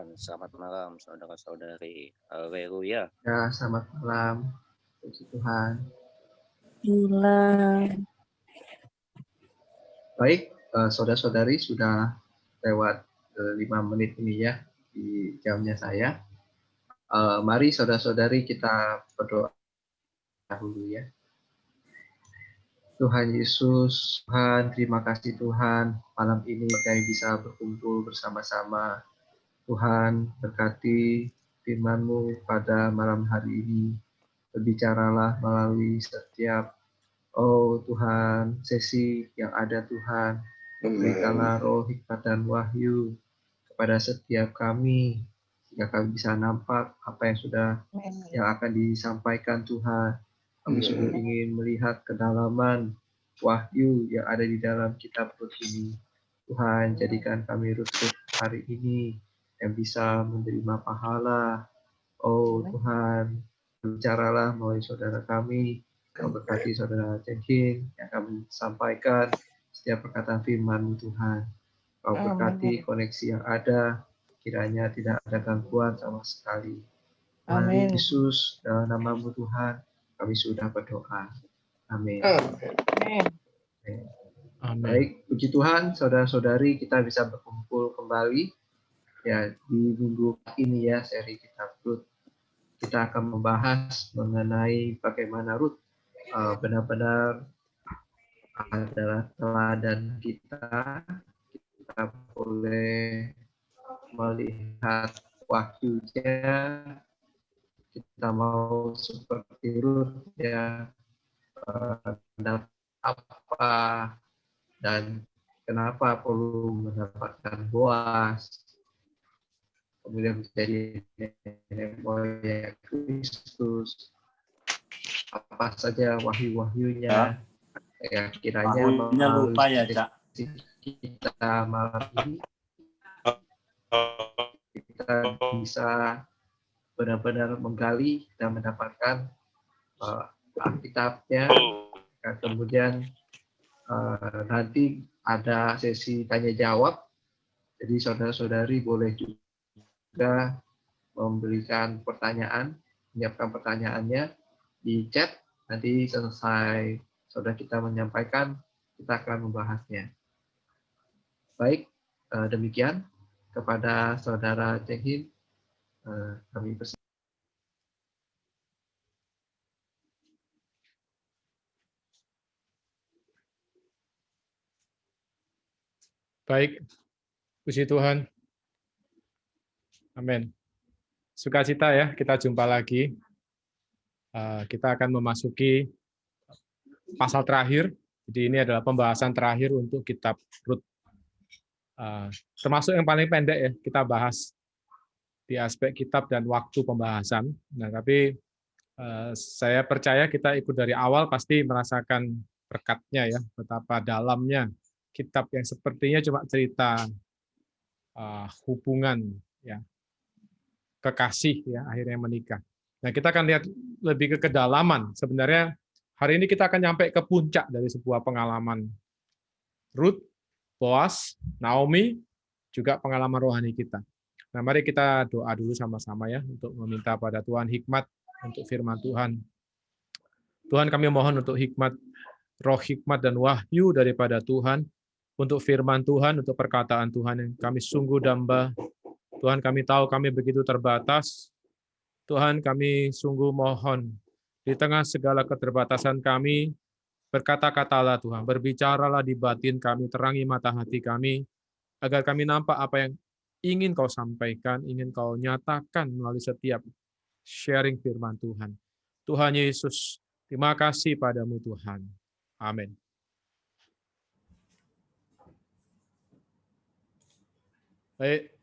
Selamat malam, saudara-saudari. Haleluya. Ya, selamat malam. Puji Tuhan. Bulan. Baik, saudara-saudari sudah lewat 5 menit ini ya di jamnya saya. Mari saudara-saudari kita berdoa dahulu ya. Tuhan Yesus, Tuhan, terima kasih Tuhan. Malam ini kami bisa berkumpul bersama-sama. Tuhan, berkati firman-Mu pada malam hari ini. Berbicaralah melalui setiap Tuhan, sesi yang ada Tuhan, berikanlah roh, hikmat, dan wahyu kepada setiap kami, sehingga kami bisa nampak apa yang akan disampaikan Tuhan. Kami sungguh ingin melihat kedalaman wahyu yang ada di dalam kitab Rut ini. Tuhan, jadikan kami Rut hari ini yang bisa menerima pahala. Tuhan, bicaralah melalui saudara kami. Kau berkati saudara Cenhin yang kami sampaikan setiap perkataan firman Tuhan. Kau berkati koneksi yang ada, kiranya tidak ada gangguan sama sekali. Tuhan Yesus, dalam nama-Mu Tuhan, kami sudah berdoa. Amin. Baik, puji Tuhan, saudara-saudari, kita bisa berkumpul kembali ya di minggu ini ya, seri kitab Rut. Kita akan membahas mengenai bagaimana Rut benar-benar adalah teladan kita. Kita boleh melihat wahyunya. Kita mau seperti Rut ya, apa dan kenapa perlu mendapatkan Boas, kemudian menjadi nenek moyang Kristus. Apa saja wahyu-wahyunya ya kiranya lupa ya, Cak. Kita malam ini kita bisa benar-benar menggali dan mendapatkan Alkitabnya. Kemudian nanti ada sesi tanya jawab, jadi saudara-saudari boleh juga memberikan pertanyaan, menyiapkan pertanyaannya di chat. Nanti selesai saudara kita menyampaikan, kita akan membahasnya. Baik, demikian kepada saudara Cenhin, kami persilakan. Baik, puji Tuhan. Amin. Sukacita ya, kita jumpa lagi. Kita akan memasuki pasal terakhir. Jadi ini adalah pembahasan terakhir untuk kitab Rut. Termasuk yang paling pendek ya, kita bahas di aspek kitab dan waktu pembahasan. Nah, tapi saya percaya kita ikut dari awal pasti merasakan berkatnya ya, betapa dalamnya kitab yang sepertinya cuma cerita hubungan ya, kekasih ya akhirnya menikah. Nah, kita akan lihat lebih ke kedalaman. Sebenarnya hari ini kita akan nyampe ke puncak dari sebuah pengalaman Rut, Boas, Naomi, juga pengalaman rohani kita. Nah, mari kita doa dulu sama-sama ya untuk meminta pada Tuhan hikmat untuk firman Tuhan. Tuhan, kami mohon untuk hikmat, roh hikmat dan wahyu daripada Tuhan untuk firman Tuhan, untuk perkataan Tuhan yang kami sungguh damba. Tuhan, kami tahu kami begitu terbatas. Tuhan, kami sungguh mohon di tengah segala keterbatasan kami, berkata-katalah Tuhan, berbicaralah di batin kami, terangi mata hati kami, agar kami nampak apa yang ingin Kau sampaikan, ingin Kau nyatakan melalui setiap sharing firman Tuhan. Tuhan Yesus, terima kasih padamu Tuhan. Amin. Baik,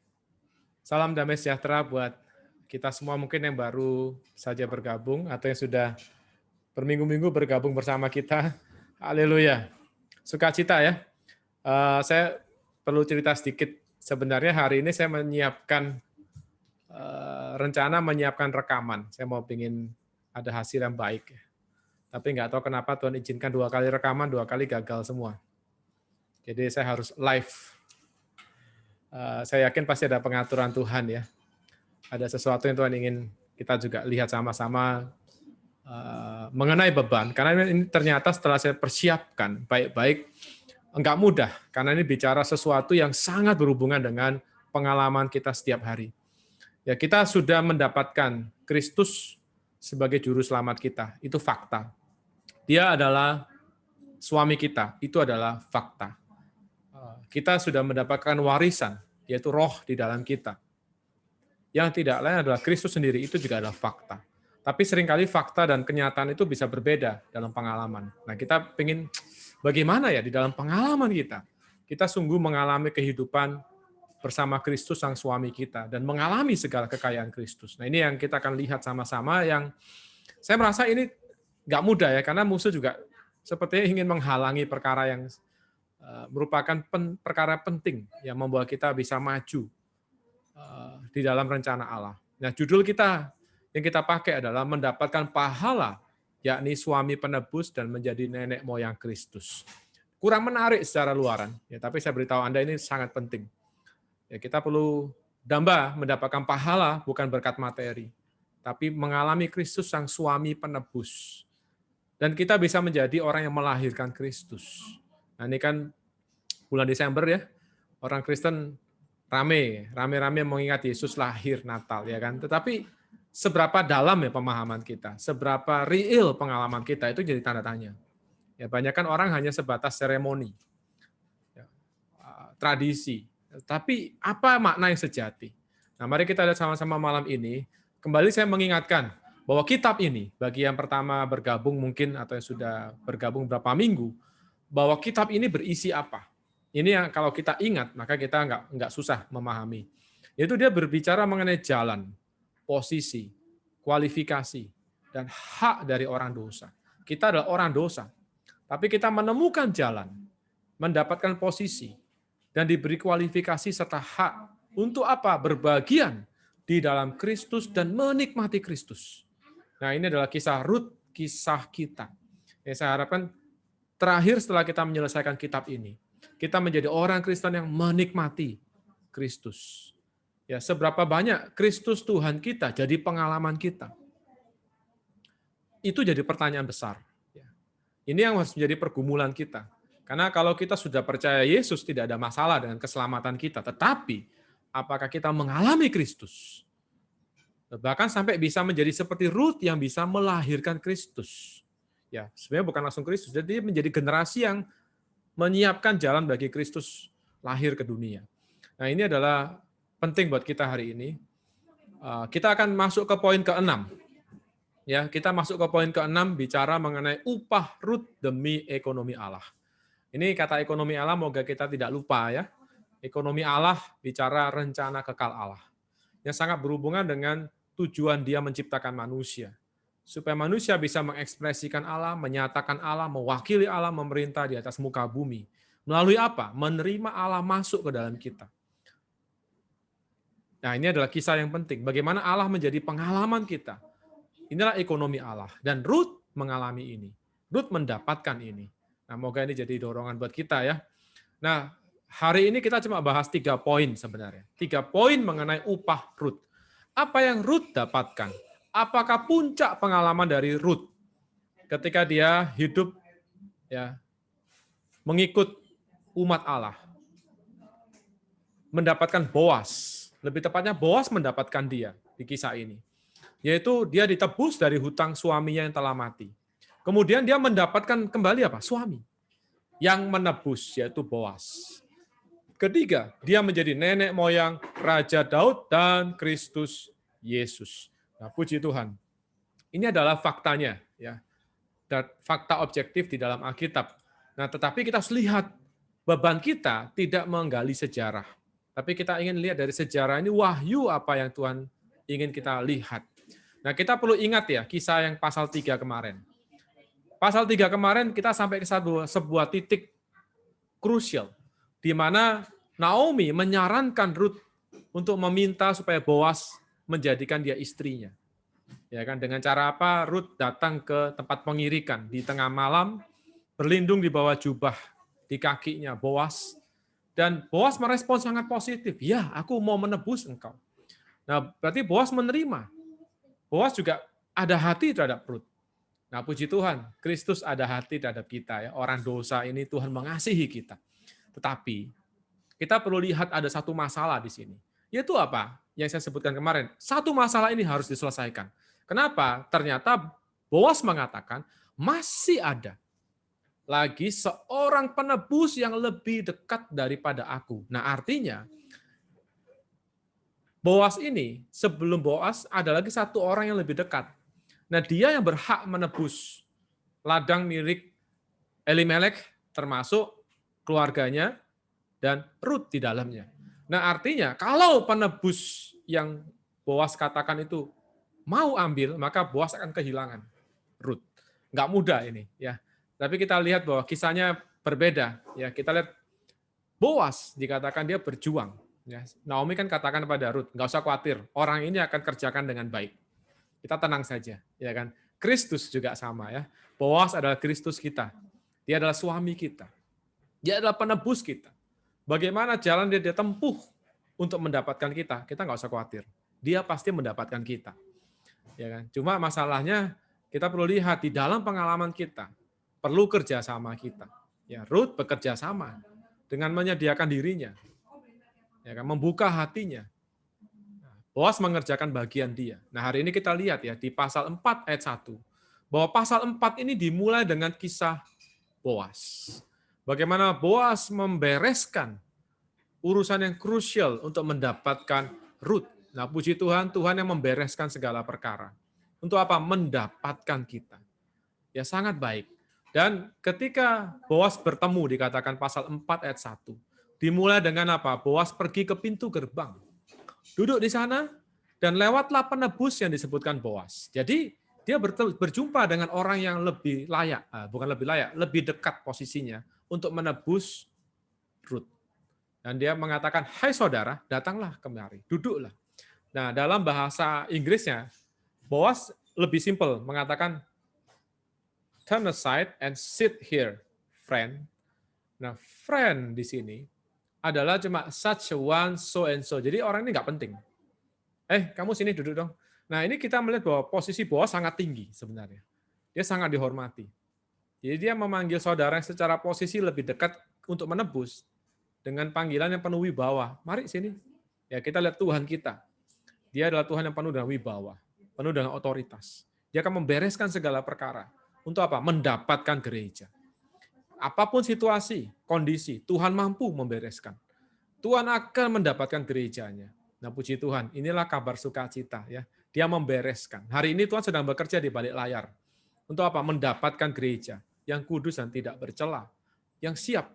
salam damai sejahtera buat kita semua mungkin yang baru saja bergabung atau yang sudah berminggu-minggu bergabung bersama kita. Haleluya. Sukacita ya. Saya perlu cerita sedikit. Sebenarnya hari ini saya menyiapkan rencana menyiapkan rekaman. Saya mau pingin ada hasil yang baik. Tapi nggak tahu kenapa Tuhan izinkan 2 kali rekaman, 2 kali gagal semua. Jadi saya harus live. Saya yakin pasti ada pengaturan Tuhan ya. Ada sesuatu yang Tuhan ingin kita juga lihat sama-sama mengenai beban. Karena ini ternyata setelah saya persiapkan baik-baik, enggak mudah. Karena ini bicara sesuatu yang sangat berhubungan dengan pengalaman kita setiap hari. Ya, kita sudah mendapatkan Kristus sebagai juru selamat kita. Itu fakta. Dia adalah suami kita. Itu adalah fakta. Kita sudah mendapatkan warisan, yaitu roh di dalam kita. Yang tidak lain adalah Kristus sendiri, itu juga adalah fakta. Tapi seringkali fakta dan kenyataan itu bisa berbeda dalam pengalaman. Nah, kita ingin bagaimana ya di dalam pengalaman kita sungguh mengalami kehidupan bersama Kristus sang suami kita dan mengalami segala kekayaan Kristus. Nah, ini yang kita akan lihat sama-sama, yang saya merasa ini nggak mudah ya, karena musuh juga sepertinya ingin menghalangi perkara yang merupakan perkara penting yang membuat kita bisa maju di dalam rencana Allah. Nah, judul kita yang kita pakai adalah mendapatkan pahala, yakni suami penebus dan menjadi nenek moyang Kristus. Kurang menarik secara luaran, ya, tapi saya beritahu Anda ini sangat penting. Ya, kita perlu mendapatkan pahala bukan berkat materi, tapi mengalami Kristus sang suami penebus. Dan kita bisa menjadi orang yang melahirkan Kristus. Nah, ini kan bulan Desember ya, orang Kristen rame-rame mengingat Yesus lahir Natal, ya kan. Tetapi seberapa dalam ya pemahaman kita, seberapa real pengalaman kita, itu jadi tanda tanya. Ya, banyak kan orang hanya sebatas seremoni, ya, tradisi. Tapi apa makna yang sejati? Nah, mari kita lihat sama-sama malam ini. Kembali saya mengingatkan bahwa kitab ini, bagi yang pertama bergabung mungkin atau yang sudah bergabung berapa minggu, bahwa kitab ini berisi apa? Ini yang kalau kita ingat, maka kita nggak susah memahami. Yaitu dia berbicara mengenai jalan, posisi, kualifikasi, dan hak dari orang dosa. Kita adalah orang dosa, tapi kita menemukan jalan, mendapatkan posisi, dan diberi kualifikasi serta hak untuk apa? Berbagian di dalam Kristus dan menikmati Kristus. Nah, ini adalah kisah Rut, kisah kita. Ya, saya harapkan terakhir setelah kita menyelesaikan kitab ini, kita menjadi orang Kristen yang menikmati Kristus. Ya, seberapa banyak Kristus Tuhan kita jadi pengalaman kita. Itu jadi pertanyaan besar. Ini yang harus menjadi pergumulan kita. Karena kalau kita sudah percaya Yesus, tidak ada masalah dengan keselamatan kita. Tetapi, apakah kita mengalami Kristus? Bahkan sampai bisa menjadi seperti Rut yang bisa melahirkan Kristus. Ya, sebenarnya bukan langsung Kristus, jadi menjadi generasi yang menyiapkan jalan bagi Kristus lahir ke dunia. Nah, ini adalah penting buat kita hari ini. Kita akan masuk ke poin ke-6. Ya, kita masuk ke poin ke-6 bicara mengenai upah Rut demi ekonomi Allah. Ini kata ekonomi Allah, moga kita tidak lupa ya. Ekonomi Allah bicara rencana kekal Allah. Yang sangat berhubungan dengan tujuan dia menciptakan manusia. Supaya manusia bisa mengekspresikan Allah, menyatakan Allah, mewakili Allah, memerintah di atas muka bumi. Melalui apa? Menerima Allah masuk ke dalam kita. Nah, ini adalah kisah yang penting. Bagaimana Allah menjadi pengalaman kita. Inilah ekonomi Allah. Dan Rut mengalami ini. Rut mendapatkan ini. Nah, moga ini jadi dorongan buat kita ya. Nah, hari ini kita cuma bahas 3 poin sebenarnya. 3 poin mengenai upah Rut. Apa yang Rut dapatkan? Apakah puncak pengalaman dari Rut ketika dia hidup ya mengikut umat Allah? Mendapatkan Boas. Lebih tepatnya Boas mendapatkan dia di kisah ini. Yaitu dia ditebus dari hutang suaminya yang telah mati. Kemudian dia mendapatkan kembali apa? Suami yang menebus, yaitu Boas. Ketiga, dia menjadi nenek moyang Raja Daud dan Kristus Yesus. Nah, puji Tuhan. Ini adalah faktanya, ya. Dan fakta objektif di dalam Alkitab. Nah, tetapi kita harus lihat beban kita tidak menggali sejarah. Tapi kita ingin lihat dari sejarah ini wahyu apa yang Tuhan ingin kita lihat. Nah, kita perlu ingat ya kisah yang pasal 3 kemarin. Pasal 3 kemarin kita sampai ke sebuah titik krusial di mana Naomi menyarankan Rut untuk meminta supaya Boas menjadikan dia istrinya. Ya kan, dengan cara apa? Rut datang ke tempat pengirikan di tengah malam, berlindung di bawah jubah di kakinya Boas, Dan Boas merespon sangat positif. Ya, aku mau menebus engkau. Nah, berarti Boas menerima. Boas juga ada hati terhadap Rut. Nah, puji Tuhan, Kristus ada hati terhadap kita ya. Orang dosa ini Tuhan mengasihi kita. Tetapi kita perlu lihat ada satu masalah di sini. Yaitu apa? Yang saya sebutkan kemarin. Satu masalah ini harus diselesaikan. Kenapa? Ternyata Boas mengatakan masih ada lagi seorang penebus yang lebih dekat daripada aku. Nah, artinya Boas ini, sebelum Boas ada lagi satu orang yang lebih dekat. Nah, dia yang berhak menebus ladang milik Elimelek, termasuk keluarganya dan Rut di dalamnya. Nah, artinya kalau penebus yang Boas katakan itu mau ambil, maka Boas akan kehilangan Rut. Nggak mudah ini, ya. Tapi kita lihat bahwa kisahnya berbeda. Ya, kita lihat Boas dikatakan dia berjuang. Ya, Naomi kan katakan pada Rut, nggak usah khawatir, orang ini akan kerjakan dengan baik. Kita tenang saja, ya kan? Kristus juga sama ya. Boas adalah Kristus kita. Dia adalah suami kita. Dia adalah penebus kita. Bagaimana jalan dia tempuh untuk mendapatkan kita? Kita nggak usah khawatir. Dia pasti mendapatkan kita. Ya kan? Cuma masalahnya kita perlu lihat di dalam pengalaman kita. Perlu kerjasama kita. Ya, Rut bekerja sama dengan menyediakan dirinya, ya kan, membuka hatinya. Boas mengerjakan bagian dia. Nah, hari ini kita lihat ya di pasal 4 ayat 1 bahwa pasal 4 ini dimulai dengan kisah Boas. Bagaimana Boas membereskan urusan yang krusial untuk mendapatkan Rut. Nah, puji Tuhan, Tuhan yang membereskan segala perkara. Untuk apa? Mendapatkan kita. Ya, sangat baik. Dan ketika Boas bertemu, dikatakan pasal 4 ayat 1, dimulai dengan apa? Boas pergi ke pintu gerbang. Duduk di sana, dan lewatlah penebus yang disebutkan Boas. Jadi, dia berjumpa dengan orang yang lebih layak, bukan lebih layak, lebih dekat posisinya untuk menebus Rut. Dan dia mengatakan, hai saudara, datanglah kemari, duduklah. Nah, dalam bahasa Inggrisnya, Boas lebih simpel, mengatakan, turn aside and sit here, friend. Nah, friend di sini adalah cuma such a one, so and so. Jadi orang ini nggak penting. Kamu sini duduk dong. Nah, ini kita melihat bahwa posisi Boas sangat tinggi sebenarnya. Dia sangat dihormati. Jadi dia memanggil saudara yang secara posisi lebih dekat untuk menebus dengan panggilan yang penuh wibawa. Mari sini. Ya, kita lihat Tuhan kita. Dia adalah Tuhan yang penuh dengan wibawa, penuh dengan otoritas. Dia akan membereskan segala perkara. Untuk apa? Mendapatkan gereja. Apapun situasi, kondisi, Tuhan mampu membereskan. Tuhan akan mendapatkan gerejanya. Nah, puji Tuhan, inilah kabar sukacita ya. Dia membereskan. Hari ini Tuhan sedang bekerja di balik layar. Untuk apa? Mendapatkan gereja yang kudus dan tidak bercela, yang siap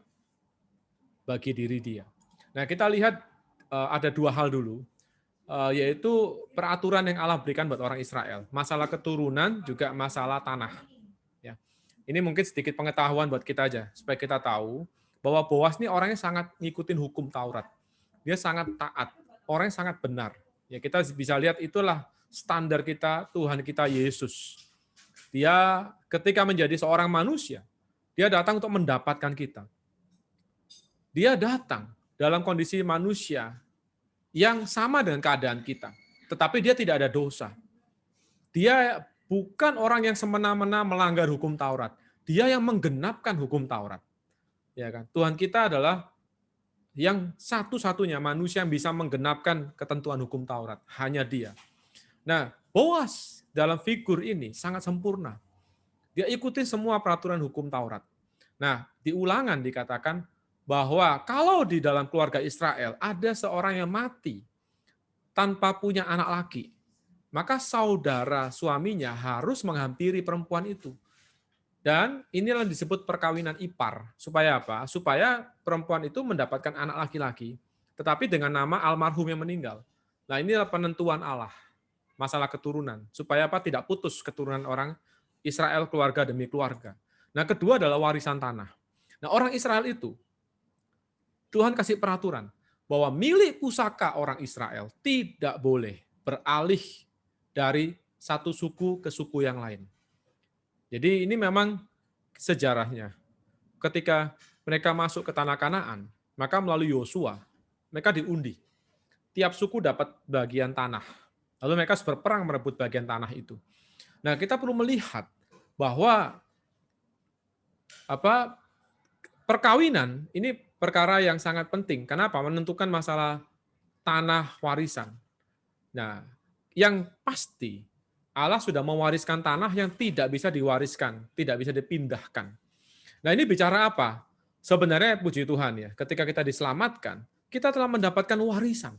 bagi diri dia. Nah, kita lihat ada dua hal dulu, yaitu peraturan yang Allah berikan buat orang Israel. Masalah keturunan, juga masalah tanah. Ya. Ini mungkin sedikit pengetahuan buat kita aja, supaya kita tahu bahwa Boas ini orangnya sangat ngikutin hukum Taurat. Dia sangat taat, orang yang sangat benar. Ya, kita bisa lihat itulah standar kita, Tuhan kita Yesus. Dia ketika menjadi seorang manusia, dia datang untuk mendapatkan kita. Dia datang dalam kondisi manusia yang sama dengan keadaan kita. Tetapi dia tidak ada dosa. Dia bukan orang yang semena-mena melanggar hukum Taurat. Dia yang menggenapkan hukum Taurat. Ya kan? Tuhan kita adalah yang satu-satunya manusia yang bisa menggenapkan ketentuan hukum Taurat. Hanya dia. Nah, Boas dalam figur ini sangat sempurna. Dia ikuti semua peraturan hukum Taurat. Nah, di Ulangan dikatakan bahwa kalau di dalam keluarga Israel ada seorang yang mati tanpa punya anak laki, maka saudara suaminya harus menghampiri perempuan itu. Dan inilah disebut perkawinan ipar. Supaya apa? Supaya perempuan itu mendapatkan anak laki-laki, tetapi dengan nama almarhum yang meninggal. Nah, inilah penentuan Allah. Masalah keturunan. Supaya apa? Tidak putus keturunan orang Israel keluarga demi keluarga. Nah, kedua adalah warisan tanah. Nah, orang Israel itu, Tuhan kasih peraturan bahwa milik pusaka orang Israel tidak boleh beralih dari satu suku ke suku yang lain. Jadi ini memang sejarahnya. Ketika mereka masuk ke tanah Kanaan, Maka melalui Yosua, mereka diundi. Tiap suku dapat bagian tanah. Lalu mereka harus berperang merebut bagian tanah itu. Nah, kita perlu melihat bahwa perkawinan ini perkara yang sangat penting. Kenapa? Menentukan masalah tanah warisan. Nah, yang pasti Allah sudah mewariskan tanah yang tidak bisa diwariskan, tidak bisa dipindahkan. Nah, ini bicara apa? Sebenarnya puji Tuhan ya, ketika kita diselamatkan, kita telah mendapatkan warisan.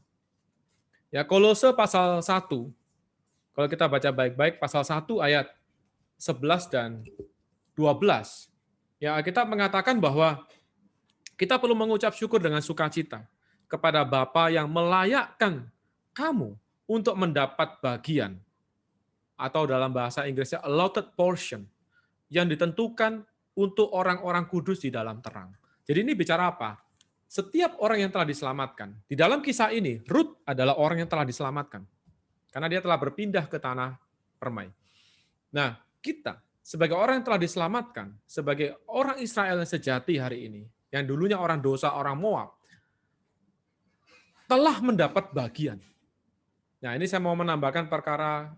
Ya, Kolose pasal 1, kalau kita baca baik-baik pasal 1 ayat 11 dan 12. Ya, kita mengatakan bahwa kita perlu mengucap syukur dengan sukacita kepada Bapa yang melayakkan kamu untuk mendapat bagian, atau dalam bahasa Inggrisnya allotted portion, yang ditentukan untuk orang-orang kudus di dalam terang. Jadi ini bicara apa? Setiap orang yang telah diselamatkan. Di dalam kisah ini, Ruth adalah orang yang telah diselamatkan. Karena dia telah berpindah ke tanah permai. Nah, kita sebagai orang yang telah diselamatkan, sebagai orang Israel yang sejati hari ini, yang dulunya orang dosa, orang Moab, telah mendapat bagian. Nah, ini saya mau menambahkan perkara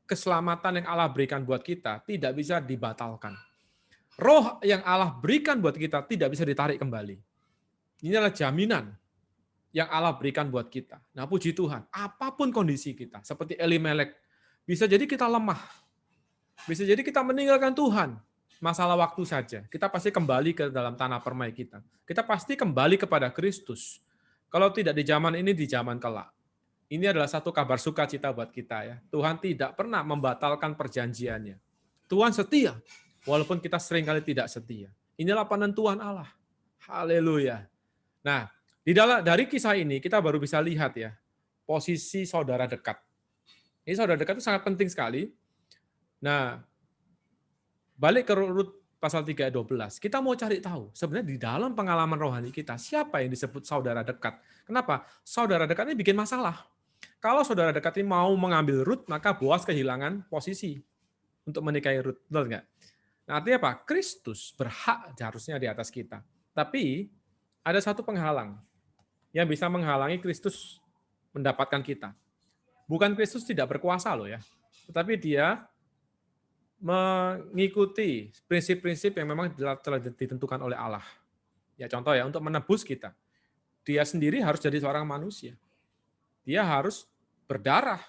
keselamatan yang Allah berikan buat kita tidak bisa dibatalkan. Roh yang Allah berikan buat kita tidak bisa ditarik kembali. Ini adalah jaminan yang Allah berikan buat kita. Nah, puji Tuhan, apapun kondisi kita, seperti Elimelek, bisa jadi kita lemah, bisa jadi kita meninggalkan Tuhan, masalah waktu saja. Kita pasti kembali ke dalam tanah permai kita. Kita pasti kembali kepada Kristus. Kalau tidak di zaman ini, di zaman kelak. Ini adalah satu kabar sukacita buat kita ya. Tuhan tidak pernah membatalkan perjanjiannya. Tuhan setia, walaupun kita seringkali tidak setia. Inilah penentuan Allah. Haleluya. Nah, dari kisah ini kita baru bisa lihat ya, posisi saudara dekat. Ini saudara dekat itu sangat penting sekali. Nah, balik ke Rut pasal 3 ayat 12. Kita mau cari tahu, sebenarnya di dalam pengalaman rohani kita, siapa yang disebut saudara dekat? Kenapa? Saudara dekat ini bikin masalah. Kalau saudara dekat ini mau mengambil Rut, maka Boas kehilangan posisi untuk menikahi Rut. Betul nggak? Nah, artinya apa? Kristus berhak harusnya di atas kita. Tapi ada satu penghalang yang bisa menghalangi Kristus mendapatkan kita. Bukan Kristus tidak berkuasa loh ya, tetapi dia mengikuti prinsip-prinsip yang memang telah ditentukan oleh Allah. Ya contoh ya, untuk menebus kita, dia sendiri harus jadi seorang manusia. Dia harus berdarah,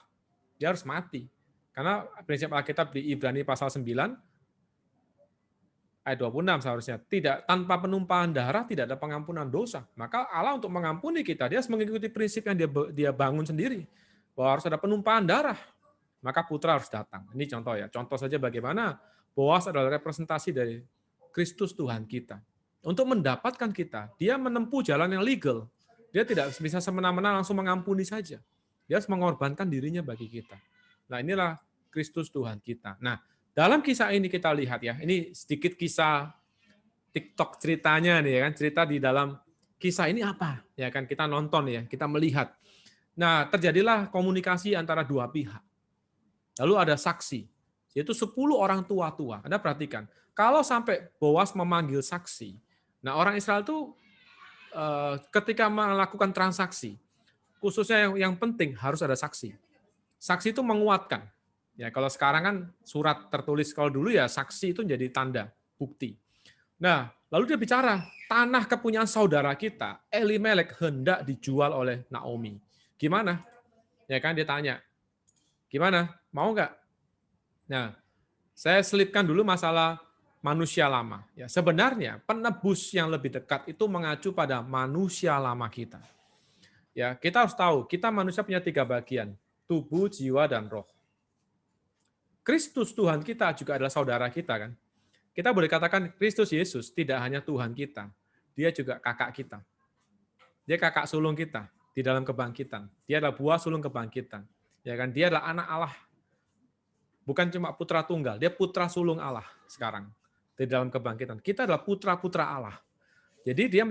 dia harus mati. Karena prinsip Alkitab di Ibrani pasal 9 ayat 26 seharusnya, tidak tanpa penumpahan darah tidak ada pengampunan dosa. Maka Allah untuk mengampuni kita, dia harus mengikuti prinsip yang dia bangun sendiri, bahwa harus ada penumpahan darah. Maka putra harus datang. Ini contoh ya. Contoh saja bagaimana Boas adalah representasi dari Kristus Tuhan kita. Untuk mendapatkan kita, dia menempuh jalan yang legal. Dia tidak bisa semena-mena langsung mengampuni saja. Dia harus mengorbankan dirinya bagi kita. Nah, inilah Kristus Tuhan kita. Nah, dalam kisah ini kita lihat ya, ini sedikit kisah TikTok ceritanya nih ya kan, cerita di dalam kisah ini apa? Ya kan kita nonton ya, kita melihat. Nah, terjadilah komunikasi antara dua pihak. Lalu ada saksi, yaitu 10 orang tua-tua. Anda perhatikan, kalau sampai Boas memanggil saksi, nah orang Israel itu ketika melakukan transaksi, khususnya yang penting harus ada saksi. Saksi itu menguatkan. Ya kalau sekarang kan surat tertulis, kalau dulu ya saksi itu jadi tanda bukti. Nah, lalu dia bicara, tanah kepunyaan saudara kita, Elimelek, hendak dijual oleh Naomi. Gimana? Ya kan dia tanya, gimana? Mau nggak? Nah, saya selipkan dulu masalah manusia lama. Ya, sebenarnya penebus yang lebih dekat itu mengacu pada manusia lama kita. Ya, kita harus tahu, kita manusia punya 3 bagian, tubuh, jiwa, dan roh. Kristus Tuhan kita juga adalah saudara kita kan. Kita boleh katakan Kristus Yesus tidak hanya Tuhan kita, dia juga kakak kita. Dia kakak sulung kita di dalam kebangkitan. Dia adalah buah sulung kebangkitan. Ya kan, dia adalah anak Allah. Bukan cuma putra tunggal, dia putra sulung Allah sekarang di dalam kebangkitan. Kita adalah putra-putra Allah. Jadi dia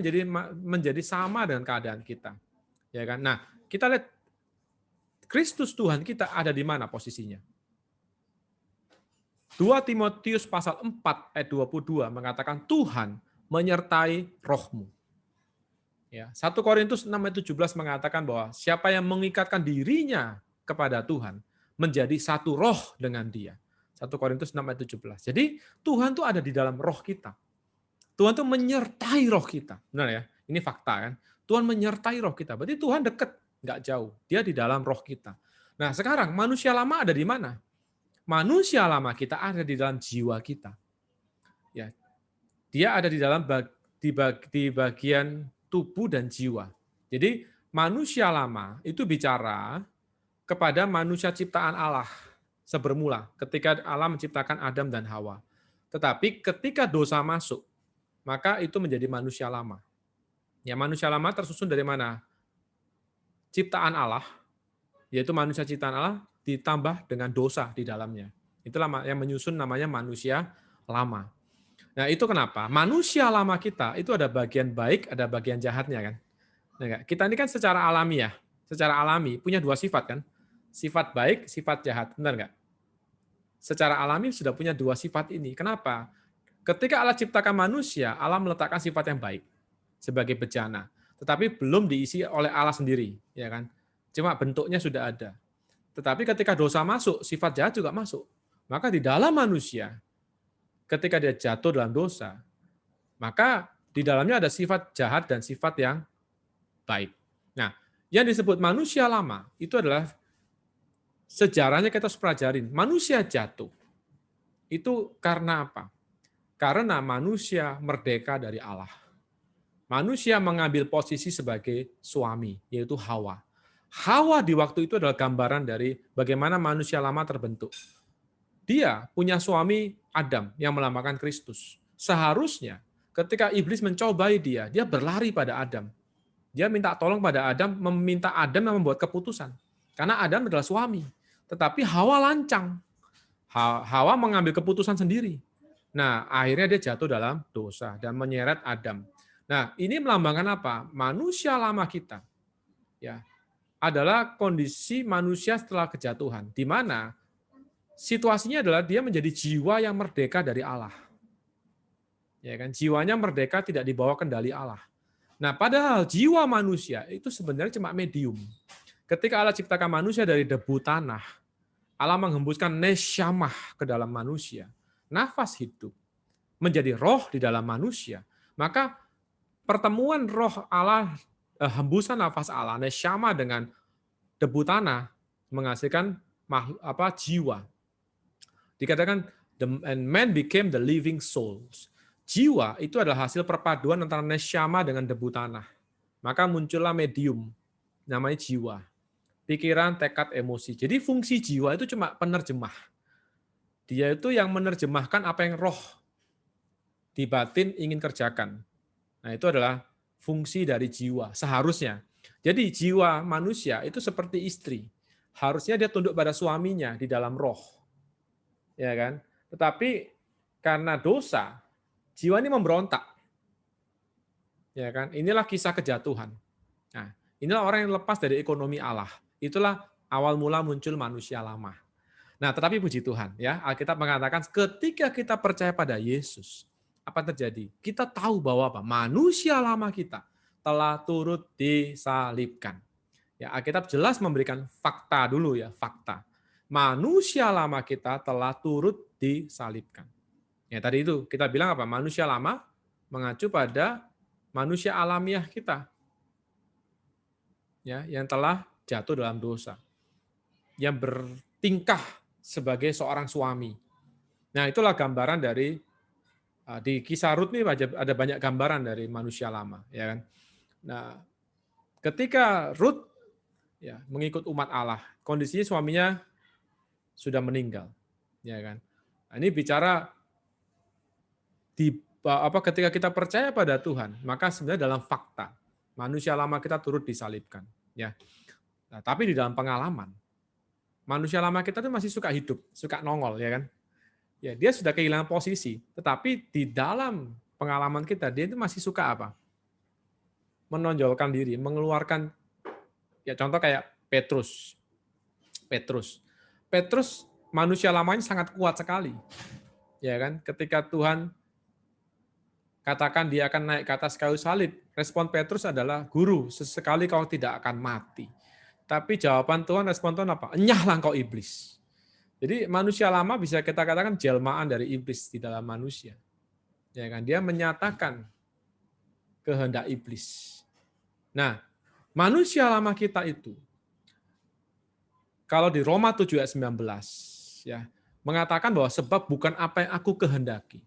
menjadi sama dengan keadaan kita. Ya kan? Nah, kita lihat Kristus Tuhan kita ada di mana posisinya? 2 Timotius pasal 4 ayat 22 mengatakan Tuhan menyertai rohmu. Ya, 1 Korintus 6:17 mengatakan bahwa siapa yang mengikatkan dirinya kepada Tuhan menjadi satu roh dengan Dia. 1 Korintus 6:17. Jadi Tuhan tuh ada di dalam roh kita. Tuhan tuh menyertai roh kita. Benar ya? Ini fakta kan? Tuhan menyertai roh kita. Berarti Tuhan dekat, nggak jauh. Dia di dalam roh kita. Nah, sekarang manusia lama ada di mana? Manusia lama kita ada di dalam jiwa kita. Ya, dia ada di dalam di bagian tubuh dan jiwa. Jadi manusia lama itu bicara kepada manusia ciptaan Allah sebermula ketika Allah menciptakan Adam dan Hawa. Tetapi ketika dosa masuk, maka itu menjadi manusia lama. Ya, manusia lama tersusun dari mana? Ciptaan Allah, yaitu manusia ciptaan Allah ditambah dengan dosa di dalamnya. Itulah yang menyusun namanya manusia lama. Nah, itu kenapa? Manusia lama kita itu ada bagian baik, ada bagian jahatnya kan. Kita ini kan secara alamiah, secara alami punya dua sifat kan. Sifat baik, sifat jahat. Benar nggak? Secara alami sudah punya dua sifat ini. Kenapa? Ketika Allah ciptakan manusia, Allah meletakkan sifat yang baik sebagai bejana. Tetapi belum diisi oleh Allah sendiri, ya kan? Cuma bentuknya sudah ada. Tetapi ketika dosa masuk, sifat jahat juga masuk. Maka di dalam manusia, ketika dia jatuh dalam dosa, maka di dalamnya ada sifat jahat dan sifat yang baik. Nah, yang disebut manusia lama itu adalah sejarahnya kita harus pelajarin. Manusia jatuh. Itu karena apa? Karena manusia merdeka dari Allah. Manusia mengambil posisi sebagai suami, yaitu Hawa. Hawa di waktu itu adalah gambaran dari bagaimana manusia lama terbentuk. Dia punya suami Adam yang melambangkan Kristus. Seharusnya ketika iblis mencobai dia berlari pada Adam. Dia minta tolong pada Adam, meminta Adam yang membuat keputusan. Karena Adam adalah suami. Tetapi Hawa lancang. Hawa mengambil keputusan sendiri. Nah, akhirnya dia jatuh dalam dosa dan menyeret Adam. Nah, ini melambangkan apa? Manusia lama kita. Ya, adalah kondisi manusia setelah kejatuhan, di mana situasinya adalah dia menjadi jiwa yang merdeka dari Allah. Ya kan, jiwanya merdeka tidak dibawa kendali Allah. Nah, padahal jiwa manusia itu sebenarnya cuma medium. Ketika Allah ciptakan manusia dari debu tanah, Allah menghembuskan nesyamah ke dalam manusia, nafas hidup, menjadi roh di dalam manusia. Maka pertemuan roh Allah, hembusan nafas Allah, nesyamah dengan debu tanah menghasilkan jiwa. Dikatakan and man became the living souls. Jiwa itu adalah hasil perpaduan antara nesyama dengan debu tanah. Maka muncullah medium, namanya jiwa. Pikiran, tekad, emosi. Jadi fungsi jiwa itu cuma penerjemah. Dia itu yang menerjemahkan apa yang roh di batin ingin kerjakan. Nah, itu adalah fungsi dari jiwa, seharusnya. Jadi jiwa manusia itu seperti istri. Harusnya dia tunduk pada suaminya di dalam roh. Ya kan? Tetapi karena dosa, jiwa ini memberontak. Ya kan? Inilah kisah kejatuhan. Nah, inilah orang yang lepas dari ekonomi Allah. Itulah awal mula muncul manusia lama. Nah, tetapi puji Tuhan, ya, Alkitab mengatakan ketika kita percaya pada Yesus, apa terjadi? Kita tahu bahwa apa? Manusia lama kita telah turut disalibkan. Ya, Alkitab jelas memberikan fakta dulu ya, fakta. Manusia lama kita telah turut disalibkan. Ya, tadi itu kita bilang apa? Manusia lama mengacu pada manusia alamiah kita. Ya, yang telah jatuh dalam dosa. Yang bertingkah sebagai seorang suami. Nah, itulah gambaran dari di kisah Rut ini ada banyak gambaran dari manusia lama, ya kan. Nah, ketika Rut ya mengikut umat Allah, kondisinya suaminya sudah meninggal, ya kan. Nah, ini bicara ketika kita percaya pada Tuhan, maka sebenarnya dalam fakta manusia lama kita turut disalibkan, ya. Nah, tapi di dalam pengalaman manusia lama kita tuh masih suka hidup, suka nongol, ya kan. Ya, dia sudah kehilangan posisi, tetapi di dalam pengalaman kita, dia itu masih suka apa? Menonjolkan diri, mengeluarkan, ya contoh kayak Petrus. Petrus manusia lamanya sangat kuat sekali. Ya kan? Ketika Tuhan katakan dia akan naik ke atas kayu salib. Respon Petrus adalah, Guru, sesekali kau tidak akan mati. Tapi jawaban Tuhan, respon Tuhan apa? Enyahlah engkau iblis. Jadi manusia lama bisa kita katakan jelmaan dari iblis di dalam manusia. Ya kan? Dia menyatakan kehendak iblis. Nah, manusia lama kita itu, kalau di Roma 7 ayat 19, ya, mengatakan bahwa sebab bukan apa yang aku kehendaki,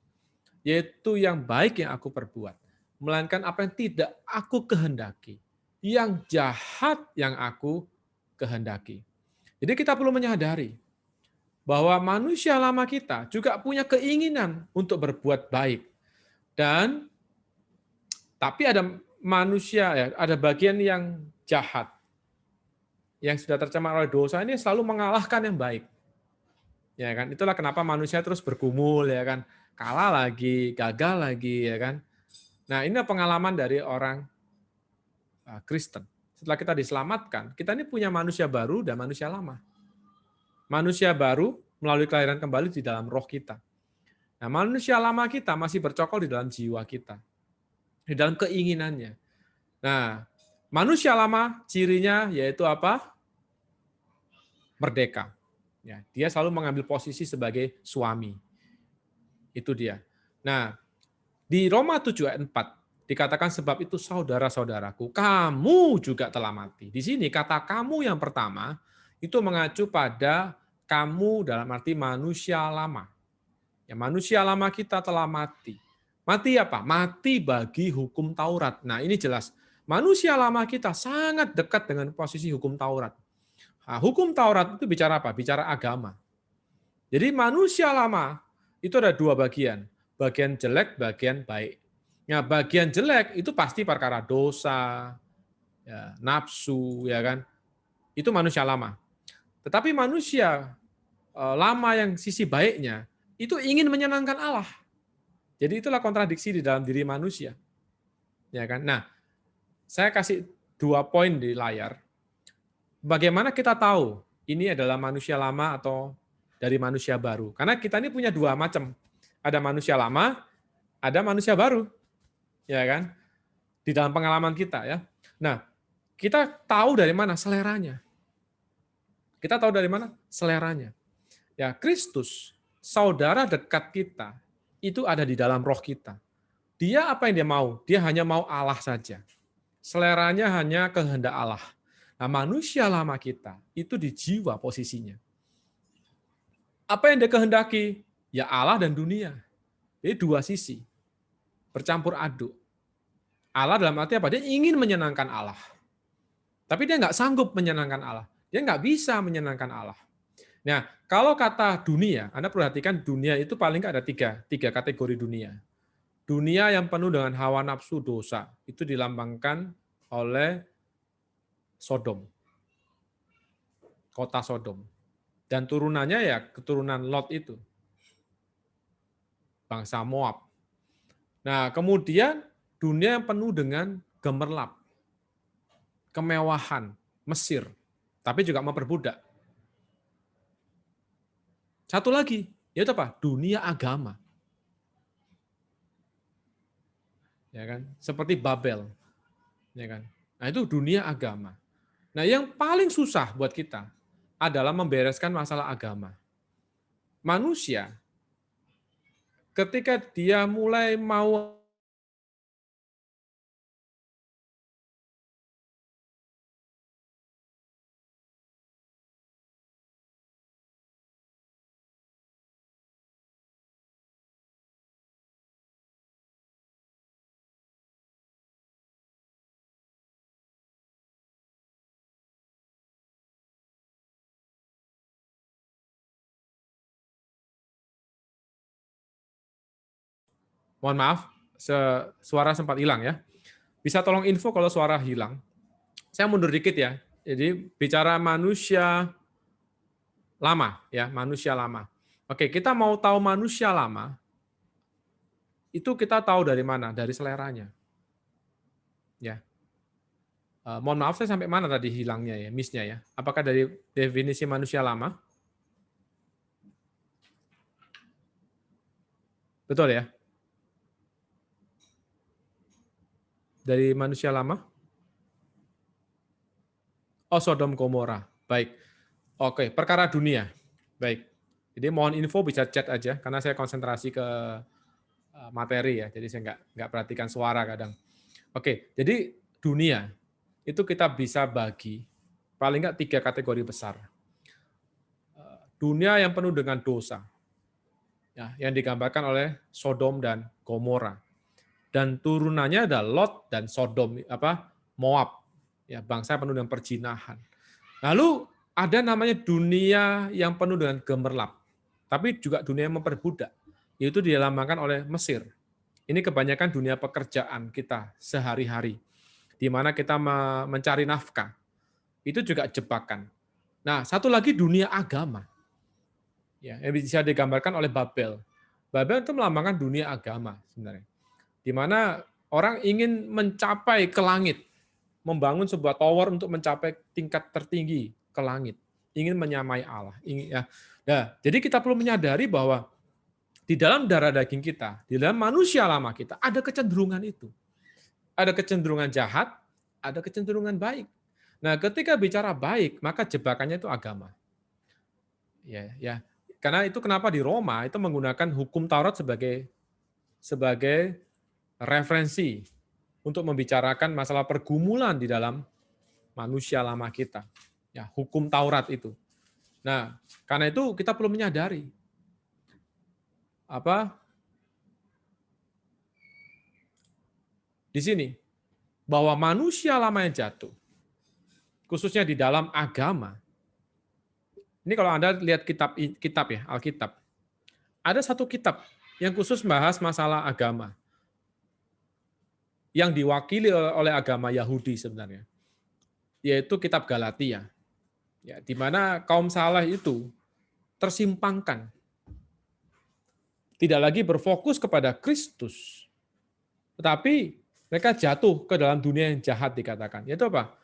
yaitu yang baik yang aku perbuat, melainkan apa yang tidak aku kehendaki, yang jahat yang aku kehendaki. Jadi kita perlu menyadari bahwa manusia lama kita juga punya keinginan untuk berbuat baik. Dan tapi ada manusia ya, ada bagian yang jahat. Yang sudah tercemar oleh dosa ini selalu mengalahkan yang baik. Ya kan? Itulah kenapa manusia terus bergumul ya kan, kalah lagi, gagal lagi ya kan. Nah, ini pengalaman dari orang Kristen. Setelah kita diselamatkan, kita ini punya manusia baru dan manusia lama. Manusia baru melalui kelahiran kembali di dalam roh kita. Nah, manusia lama kita masih bercokol di dalam jiwa kita, di dalam keinginannya. Nah, manusia lama cirinya yaitu apa? Merdeka. Ya, dia selalu mengambil posisi sebagai suami. Itu dia. Nah, di Roma 7 ayat 4 dikatakan sebab itu saudara-saudaraku, kamu juga telah mati. Di sini kata kamu yang pertama itu mengacu pada kamu dalam arti manusia lama. Ya, manusia lama kita telah mati. Mati apa? Mati bagi hukum Taurat. Nah, ini jelas. Manusia lama kita sangat dekat dengan posisi hukum Taurat. Nah, hukum Taurat itu bicara apa? Bicara agama. Jadi manusia lama itu ada dua bagian. Bagian jelek, bagian baik. Nah, bagian jelek itu pasti perkara dosa, ya, nafsu, ya kan? Itu manusia lama. Tetapi manusia lama yang sisi baiknya, itu ingin menyenangkan Allah. Jadi itulah kontradiksi di dalam diri manusia. Ya kan? Nah, saya kasih 2 poin di layar. Bagaimana kita tahu ini adalah manusia lama atau dari manusia baru? Karena kita ini punya 2 macam. Ada manusia lama, ada manusia baru. Ya kan? Di dalam pengalaman kita ya. Nah, kita tahu dari mana seleranya. Kita tahu dari mana seleranya. Ya, Kristus, saudara dekat kita, itu ada di dalam roh kita. Dia apa yang dia mau? Dia hanya mau Allah saja. Seleranya hanya kehendak Allah. Nah, manusia lama kita itu di jiwa posisinya. Apa yang dia kehendaki? Ya Allah dan dunia. Jadi 2 sisi. Bercampur aduk. Allah dalam arti apa? Dia ingin menyenangkan Allah. Tapi dia nggak sanggup menyenangkan Allah. Dia nggak bisa menyenangkan Allah. Nah, kalau kata dunia, Anda perhatikan dunia itu paling nggak ada 3 kategori dunia. Dunia yang penuh dengan hawa nafsu dosa, itu dilambangkan oleh Sodom. Kota Sodom. Dan turunannya ya keturunan Lot itu. Bangsa Moab. Nah, kemudian dunia yang penuh dengan gemerlap. Kemewahan, Mesir. Tapi juga memperbudak. Satu lagi, yaitu apa? Dunia agama. Ya kan? Seperti Babel. Ya kan? Nah, itu dunia agama. Nah, yang paling susah buat kita adalah membereskan masalah agama. Manusia ketika dia mulai mau mohon maaf, suara sempat hilang ya. Bisa tolong info kalau suara hilang. Saya mundur dikit ya. Jadi bicara manusia lama ya, manusia lama. Oke, kita mau tahu manusia lama, itu kita tahu dari mana? Dari seleranya. Ya. Mohon maaf saya sampai mana tadi hilangnya ya, miss-nya ya. Apakah dari definisi manusia lama? Betul ya? Dari manusia lama? Oh, Sodom Gomora. Baik. Oke, perkara dunia. Baik. Jadi mohon info bisa chat aja, karena saya konsentrasi ke materi ya, jadi saya nggak perhatikan suara kadang. Oke, jadi dunia itu kita bisa bagi paling nggak 3 kategori besar. Dunia yang penuh dengan dosa, ya, yang digambarkan oleh Sodom dan Gomora, dan turunannya ada Lot dan Sodom, Moab, ya, bangsa penuh dengan perjinahan. Lalu ada namanya dunia yang penuh dengan gemerlap, tapi juga dunia yang memperbudak, yaitu dilambangkan oleh Mesir. Ini kebanyakan dunia pekerjaan kita sehari-hari, di mana kita mencari nafkah. Itu juga jebakan. Nah, satu lagi dunia agama, ya, yang bisa digambarkan oleh Babel. Babel itu melambangkan dunia agama sebenarnya, di mana orang ingin mencapai ke langit, membangun sebuah tower untuk mencapai tingkat tertinggi ke langit, ingin menyamai Allah. Nah, jadi kita perlu menyadari bahwa di dalam darah daging kita, di dalam manusia lama kita, ada kecenderungan itu. Ada kecenderungan jahat, ada kecenderungan baik. Nah, ketika bicara baik, maka jebakannya itu agama. Ya. Karena itu kenapa di Roma itu menggunakan hukum Taurat sebagai referensi untuk membicarakan masalah pergumulan di dalam manusia lama kita. Ya, hukum Taurat itu. Nah, karena itu kita perlu menyadari di sini bahwa manusia lama yang jatuh, khususnya di dalam agama. Ini kalau Anda lihat kitab ya, Alkitab. Ada satu kitab yang khusus membahas masalah agama, yang diwakili oleh agama Yahudi sebenarnya, yaitu kitab Galatia. Ya, di mana kaum saleh itu tersimpangkan. Tidak lagi berfokus kepada Kristus, tetapi mereka jatuh ke dalam dunia yang jahat dikatakan. Yaitu apa?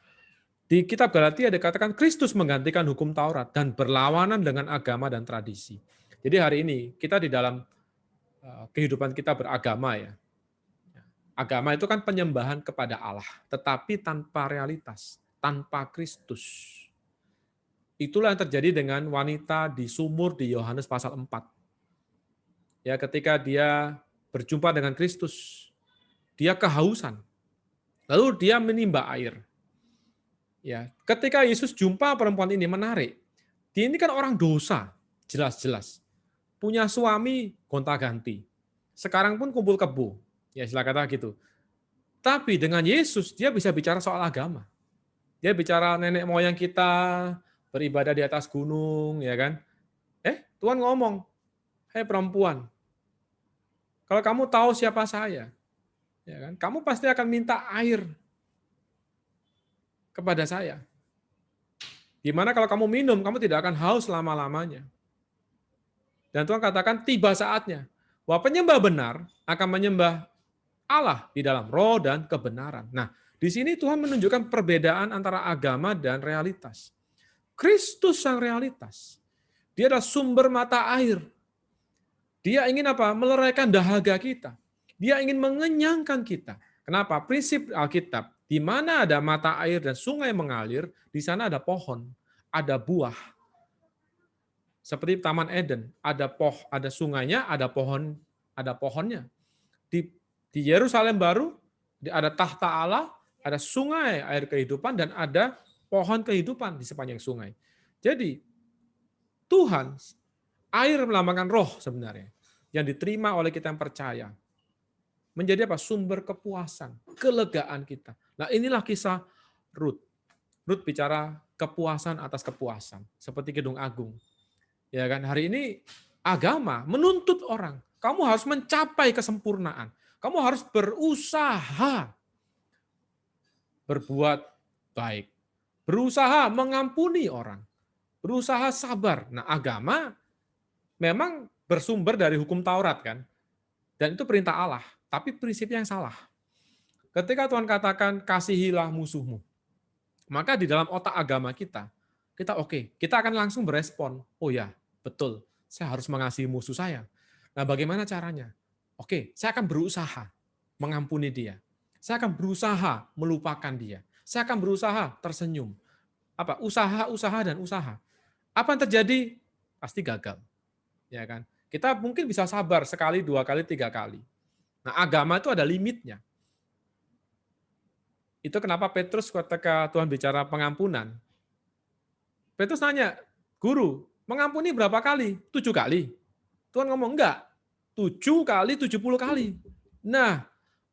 Di kitab Galatia dikatakan Kristus menggantikan hukum Taurat dan berlawanan dengan agama dan tradisi. Jadi hari ini kita di dalam kehidupan kita beragama ya. Agama itu kan penyembahan kepada Allah, tetapi tanpa realitas, tanpa Kristus. Itulah yang terjadi dengan wanita di sumur di Yohanes pasal 4. Ya, ketika dia berjumpa dengan Kristus, dia kehausan. Lalu dia menimba air. Ya, ketika Yesus jumpa perempuan ini menarik. Dia ini kan orang dosa, jelas-jelas. Punya suami gonta-ganti. Sekarang pun kumpul kebo. Ya, istilah kata gitu. Tapi dengan Yesus dia bisa bicara soal agama. Dia bicara nenek moyang kita beribadah di atas gunung, ya kan? Tuhan ngomong, "Hei perempuan, kalau kamu tahu siapa saya, ya kan? Kamu pasti akan minta air kepada saya. Gimana kalau kamu minum, kamu tidak akan haus selama-lamanya." Dan Tuhan katakan tiba saatnya bahwa penyembah benar akan menyembah Allah di dalam roh dan kebenaran. Nah, di sini Tuhan menunjukkan perbedaan antara agama dan realitas. Kristus sang realitas. Dia adalah sumber mata air. Dia ingin apa? Meleraikan dahaga kita. Dia ingin mengenyangkan kita. Kenapa? Prinsip Alkitab, di mana ada mata air dan sungai mengalir, di sana ada pohon, ada buah. Seperti Taman Eden, ada sungainya, ada pohonnya. Di Yerusalem baru ada tahta Allah, ada sungai air kehidupan dan ada pohon kehidupan di sepanjang sungai. Jadi Tuhan, air melambangkan roh sebenarnya yang diterima oleh kita yang percaya. Menjadi apa? Sumber kepuasan, kelegaan kita. Nah, inilah kisah Rut. Rut bicara kepuasan atas kepuasan, seperti Kidung Agung. Ya kan? Hari ini agama menuntut orang, kamu harus mencapai kesempurnaan. Kamu harus berusaha berbuat baik. Berusaha mengampuni orang. Berusaha sabar. Nah, agama memang bersumber dari hukum Taurat kan. Dan itu perintah Allah, tapi prinsipnya yang salah. Ketika Tuhan katakan kasihilah musuhmu, maka di dalam otak agama kita kita akan langsung berespon. Oh ya, betul, saya harus mengasihi musuh saya. Nah, bagaimana caranya? Oke, saya akan berusaha mengampuni dia. Saya akan berusaha melupakan dia. Saya akan berusaha tersenyum. Usaha dan usaha. Apa yang terjadi? Pasti gagal. Ya kan? Kita mungkin bisa sabar sekali, 2 kali, 3 kali. Nah, agama itu ada limitnya. Itu kenapa Petrus ketika Tuhan bicara pengampunan, Petrus nanya, "Guru, mengampuni berapa kali? 7 kali?" Tuhan ngomong, "Enggak, 7 kali, 70 kali." Nah,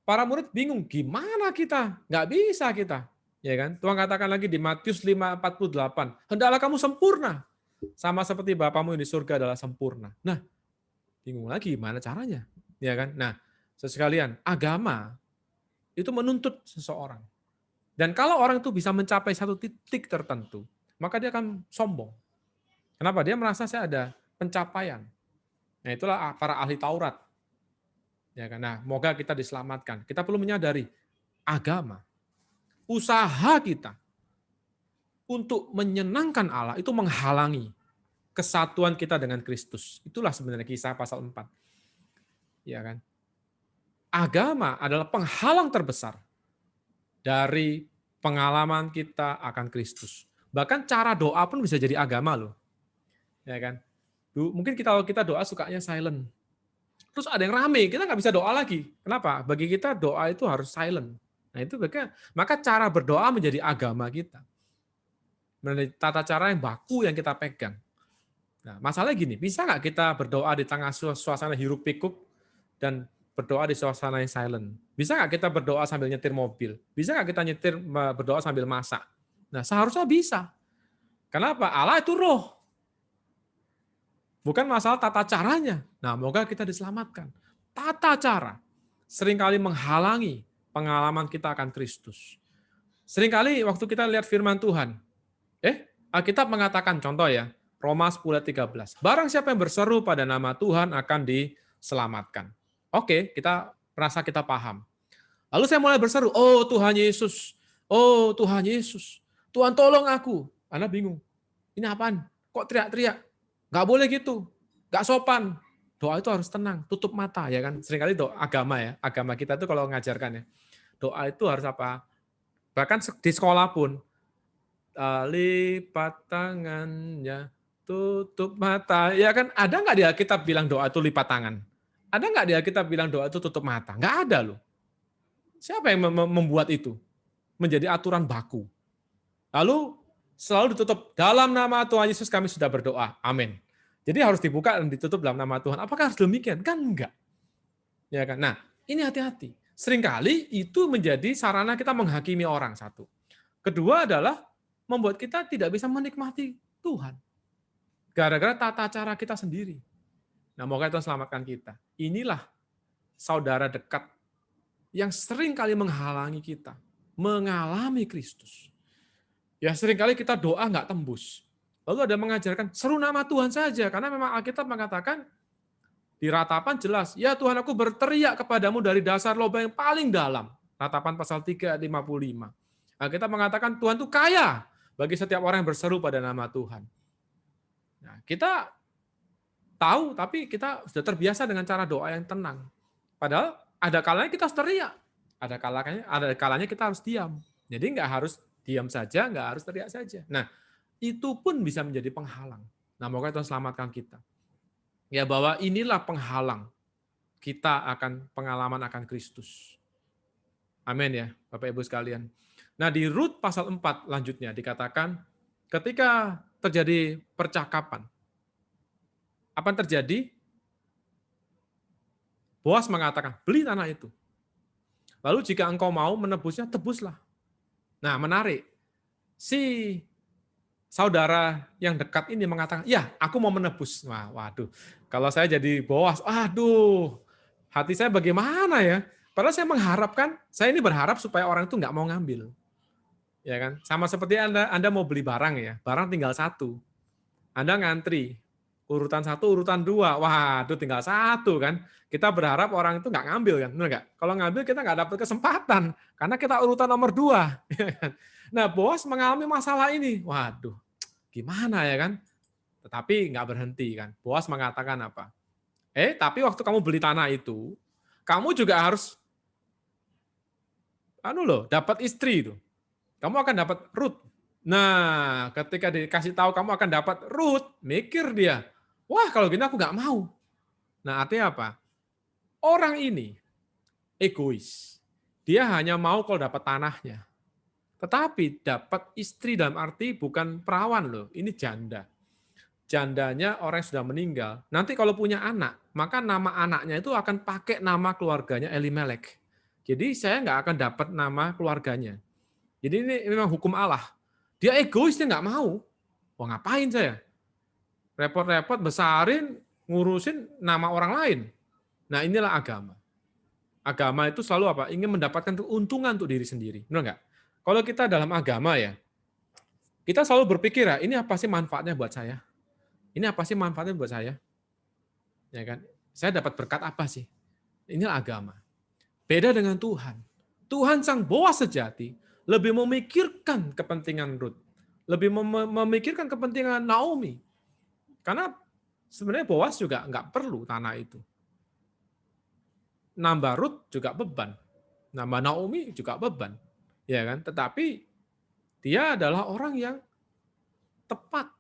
para murid bingung, gimana kita? Nggak bisa kita. Ya kan? Tuhan katakan lagi di Matius 5:48, "Hendaklah kamu sempurna, sama seperti Bapamu yang di surga adalah sempurna." Nah, bingung lagi gimana caranya. Ya kan? Nah, sekalian, agama itu menuntut seseorang. Dan kalau orang itu bisa mencapai satu titik tertentu, maka dia akan sombong. Kenapa? Dia merasa saya ada pencapaian. Nah, itulah para ahli Taurat. Ya kan? Nah, moga kita diselamatkan. Kita perlu menyadari agama, usaha kita untuk menyenangkan Allah itu menghalangi kesatuan kita dengan Kristus. Itulah sebenarnya Kisah pasal 4. Ya kan? Agama adalah penghalang terbesar dari pengalaman kita akan Kristus. Bahkan cara doa pun bisa jadi agama loh. Ya kan? Mungkin kita doa sukanya silent. Terus ada yang rame, kita nggak bisa doa lagi. Kenapa? Bagi kita doa itu harus silent. Nah itu maka cara berdoa menjadi agama kita. Menjadi tata cara yang baku yang kita pegang. Nah, masalahnya gini, bisa nggak kita berdoa di tengah suasana hiruk pikuk dan berdoa di suasana yang silent? Bisa nggak kita berdoa sambil nyetir mobil? Bisa nggak kita berdoa sambil masak? Nah, seharusnya bisa. Kenapa? Allah itu roh. Bukan masalah tata caranya. Nah, moga kita diselamatkan. Tata cara seringkali menghalangi pengalaman kita akan Kristus. Seringkali waktu kita lihat firman Tuhan, Alkitab mengatakan, contoh ya, Roma 10:13. Barang siapa yang berseru pada nama Tuhan akan diselamatkan. Oke, kita merasa kita paham. Lalu saya mulai berseru, "Oh Tuhan Yesus, oh Tuhan Yesus, Tuhan tolong aku." Anda bingung, ini apaan? Kok teriak-teriak? Nggak boleh gitu, nggak sopan. Doa itu harus tenang, tutup mata ya kan. Seringkali doa agama kita itu kalau mengajarkan ya, doa itu harus apa? Bahkan di sekolah pun, lipat tangannya, tutup mata. Ya kan, ada nggak di Alkitab bilang doa itu lipat tangan? Ada nggak di Alkitab bilang doa itu tutup mata? Nggak ada loh. Siapa yang membuat itu? Menjadi aturan baku. Lalu selalu ditutup, dalam nama Tuhan Yesus kami sudah berdoa. Amin. Jadi harus dibuka dan ditutup dalam nama Tuhan. Apakah harus demikian? Kan enggak. Ya kan? Nah, ini hati-hati. Seringkali itu menjadi sarana kita menghakimi orang, satu. Kedua adalah membuat kita tidak bisa menikmati Tuhan. Gara-gara tata cara kita sendiri. Nah, moga Tuhan selamatkan kita. Inilah saudara dekat yang sering kali menghalangi kita mengalami Kristus. Ya seringkali kita doa nggak tembus. Lalu ada mengajarkan, seru nama Tuhan saja. Karena memang Alkitab mengatakan, di ratapan jelas, ya Tuhan aku berteriak kepadamu dari dasar lubang yang paling dalam. Ratapan pasal 3:55. Alkitab mengatakan Tuhan itu kaya bagi setiap orang yang berseru pada nama Tuhan. Nah, kita tahu, tapi kita sudah terbiasa dengan cara doa yang tenang. Padahal ada kalanya kita harus teriak. Ada kalanya kita harus diam. Jadi nggak harus diam saja, nggak harus teriak saja. Nah, itu pun bisa menjadi penghalang. Nah, moga Tuhan selamatkan kita. Ya, bahwa inilah penghalang kita akan pengalaman akan Kristus. Amin ya, Bapak Ibu sekalian. Nah, di Rut pasal 4 lanjutnya dikatakan, ketika terjadi percakapan, apa yang terjadi? Boas mengatakan, beli tanah itu. Lalu jika engkau mau menebusnya, tebuslah. Nah, menarik. Si saudara yang dekat ini mengatakan, ya aku mau menebus. Wah, waduh, kalau saya jadi Boas, aduh, hati saya bagaimana ya? Padahal saya ini berharap supaya orang itu nggak mau ngambil. Ya kan? Sama seperti Anda mau beli barang ya, barang tinggal satu. Anda ngantri, urutan 1, urutan 2, waduh tinggal 1 kan. Kita berharap orang itu nggak ngambil kan, benar nggak? Kalau ngambil kita nggak dapat kesempatan, karena kita urutan nomor 2. Nah, Boas mengalami masalah ini. Waduh, gimana ya kan? Tetapi nggak berhenti kan. Boas mengatakan apa? Tapi waktu kamu beli tanah itu, kamu juga harus dapat istri itu. Kamu akan dapat Ruth. Nah, ketika dikasih tahu kamu akan dapat Ruth, mikir dia, wah kalau gini aku nggak mau. Nah, artinya apa? Orang ini egois. Dia hanya mau kalau dapat tanahnya. Tetapi dapat istri dalam arti bukan perawan loh, ini janda. Jandanya orang yang sudah meninggal. Nanti kalau punya anak, maka nama anaknya itu akan pakai nama keluarganya Elimelek. Jadi saya nggak akan dapat nama keluarganya. Jadi ini memang hukum Allah. Dia egois, dia nggak mau. Wah ngapain saya? Repot-repot besarin, ngurusin nama orang lain. Nah inilah agama. Agama itu selalu apa? Ingin mendapatkan keuntungan untuk diri sendiri. Benar nggak? Kalau kita dalam agama ya, kita selalu berpikir ya, ini apa sih manfaatnya buat saya? Ini apa sih manfaatnya buat saya? Ya kan? Saya dapat berkat apa sih? Inilah agama. Beda dengan Tuhan. Tuhan sang Boas sejati lebih memikirkan kepentingan Ruth, lebih memikirkan kepentingan Naomi. Karena sebenarnya Boas juga nggak perlu tanah itu. Nambah Ruth juga beban, nambah Naomi juga beban, ya kan? Tetapi dia adalah orang yang tepat.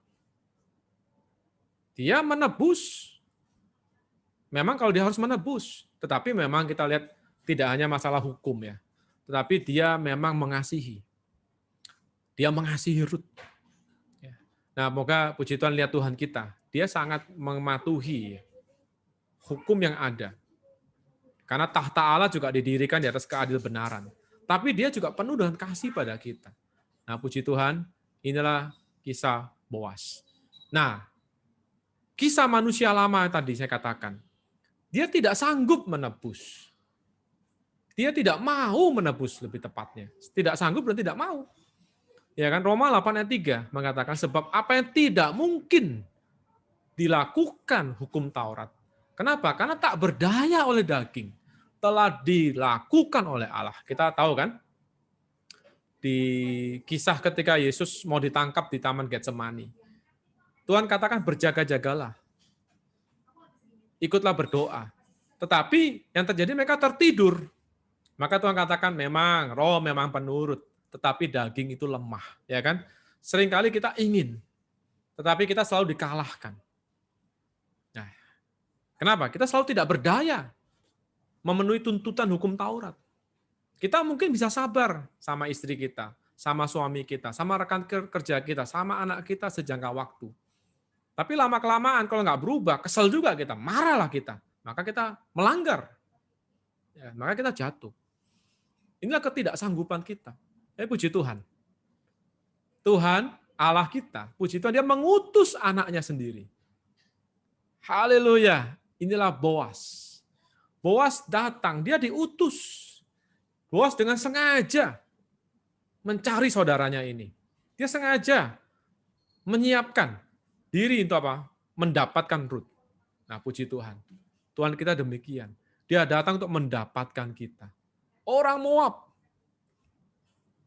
Dia menebus. Memang kalau dia harus menebus, tetapi memang kita lihat tidak hanya masalah hukum ya, tetapi dia memang mengasihi. Dia mengasihi Ruth. Nah, moga puji Tuhan lihat Tuhan kita. Dia sangat mematuhi hukum yang ada. Karena tahta Allah juga didirikan di atas keadil benaran. Tapi dia juga penuh dengan kasih pada kita. Nah, puji Tuhan, inilah kisah Boas. Nah, kisah manusia lama tadi saya katakan. Dia tidak sanggup menebus. Dia tidak mau menebus lebih tepatnya. Tidak sanggup dan tidak mau. Ya kan, Roma 8 ayat 3 mengatakan sebab apa yang tidak mungkin dilakukan hukum Taurat. Kenapa? Karena tak berdaya oleh daging. Telah dilakukan oleh Allah. Kita tahu kan? Di kisah ketika Yesus mau ditangkap di Taman Getsemani. Tuhan katakan berjaga-jagalah. Ikutlah berdoa. Tetapi yang terjadi mereka tertidur. Maka Tuhan katakan memang roh memang penurut, tetapi daging itu lemah, ya kan? Seringkali kita ingin, tetapi kita selalu dikalahkan. Nah, kenapa? Kita selalu tidak berdaya memenuhi tuntutan hukum Taurat. Kita mungkin bisa sabar sama istri kita, sama suami kita, sama rekan kerja kita, sama anak kita sejangka waktu. Tapi lama-kelamaan kalau nggak berubah, kesel juga kita, marahlah kita. Maka kita melanggar. Ya, maka kita jatuh. Inilah ketidaksanggupan kita. Puji Tuhan. Tuhan, Allah kita, puji Tuhan, dia mengutus anaknya sendiri. Haleluya. Inilah Boas. Boas datang, dia diutus. Boas dengan sengaja mencari saudaranya ini. Dia sengaja menyiapkan diri untuk apa? Mendapatkan Ruth. Nah, puji Tuhan. Tuhan kita demikian. Dia datang untuk mendapatkan kita. Orang Moab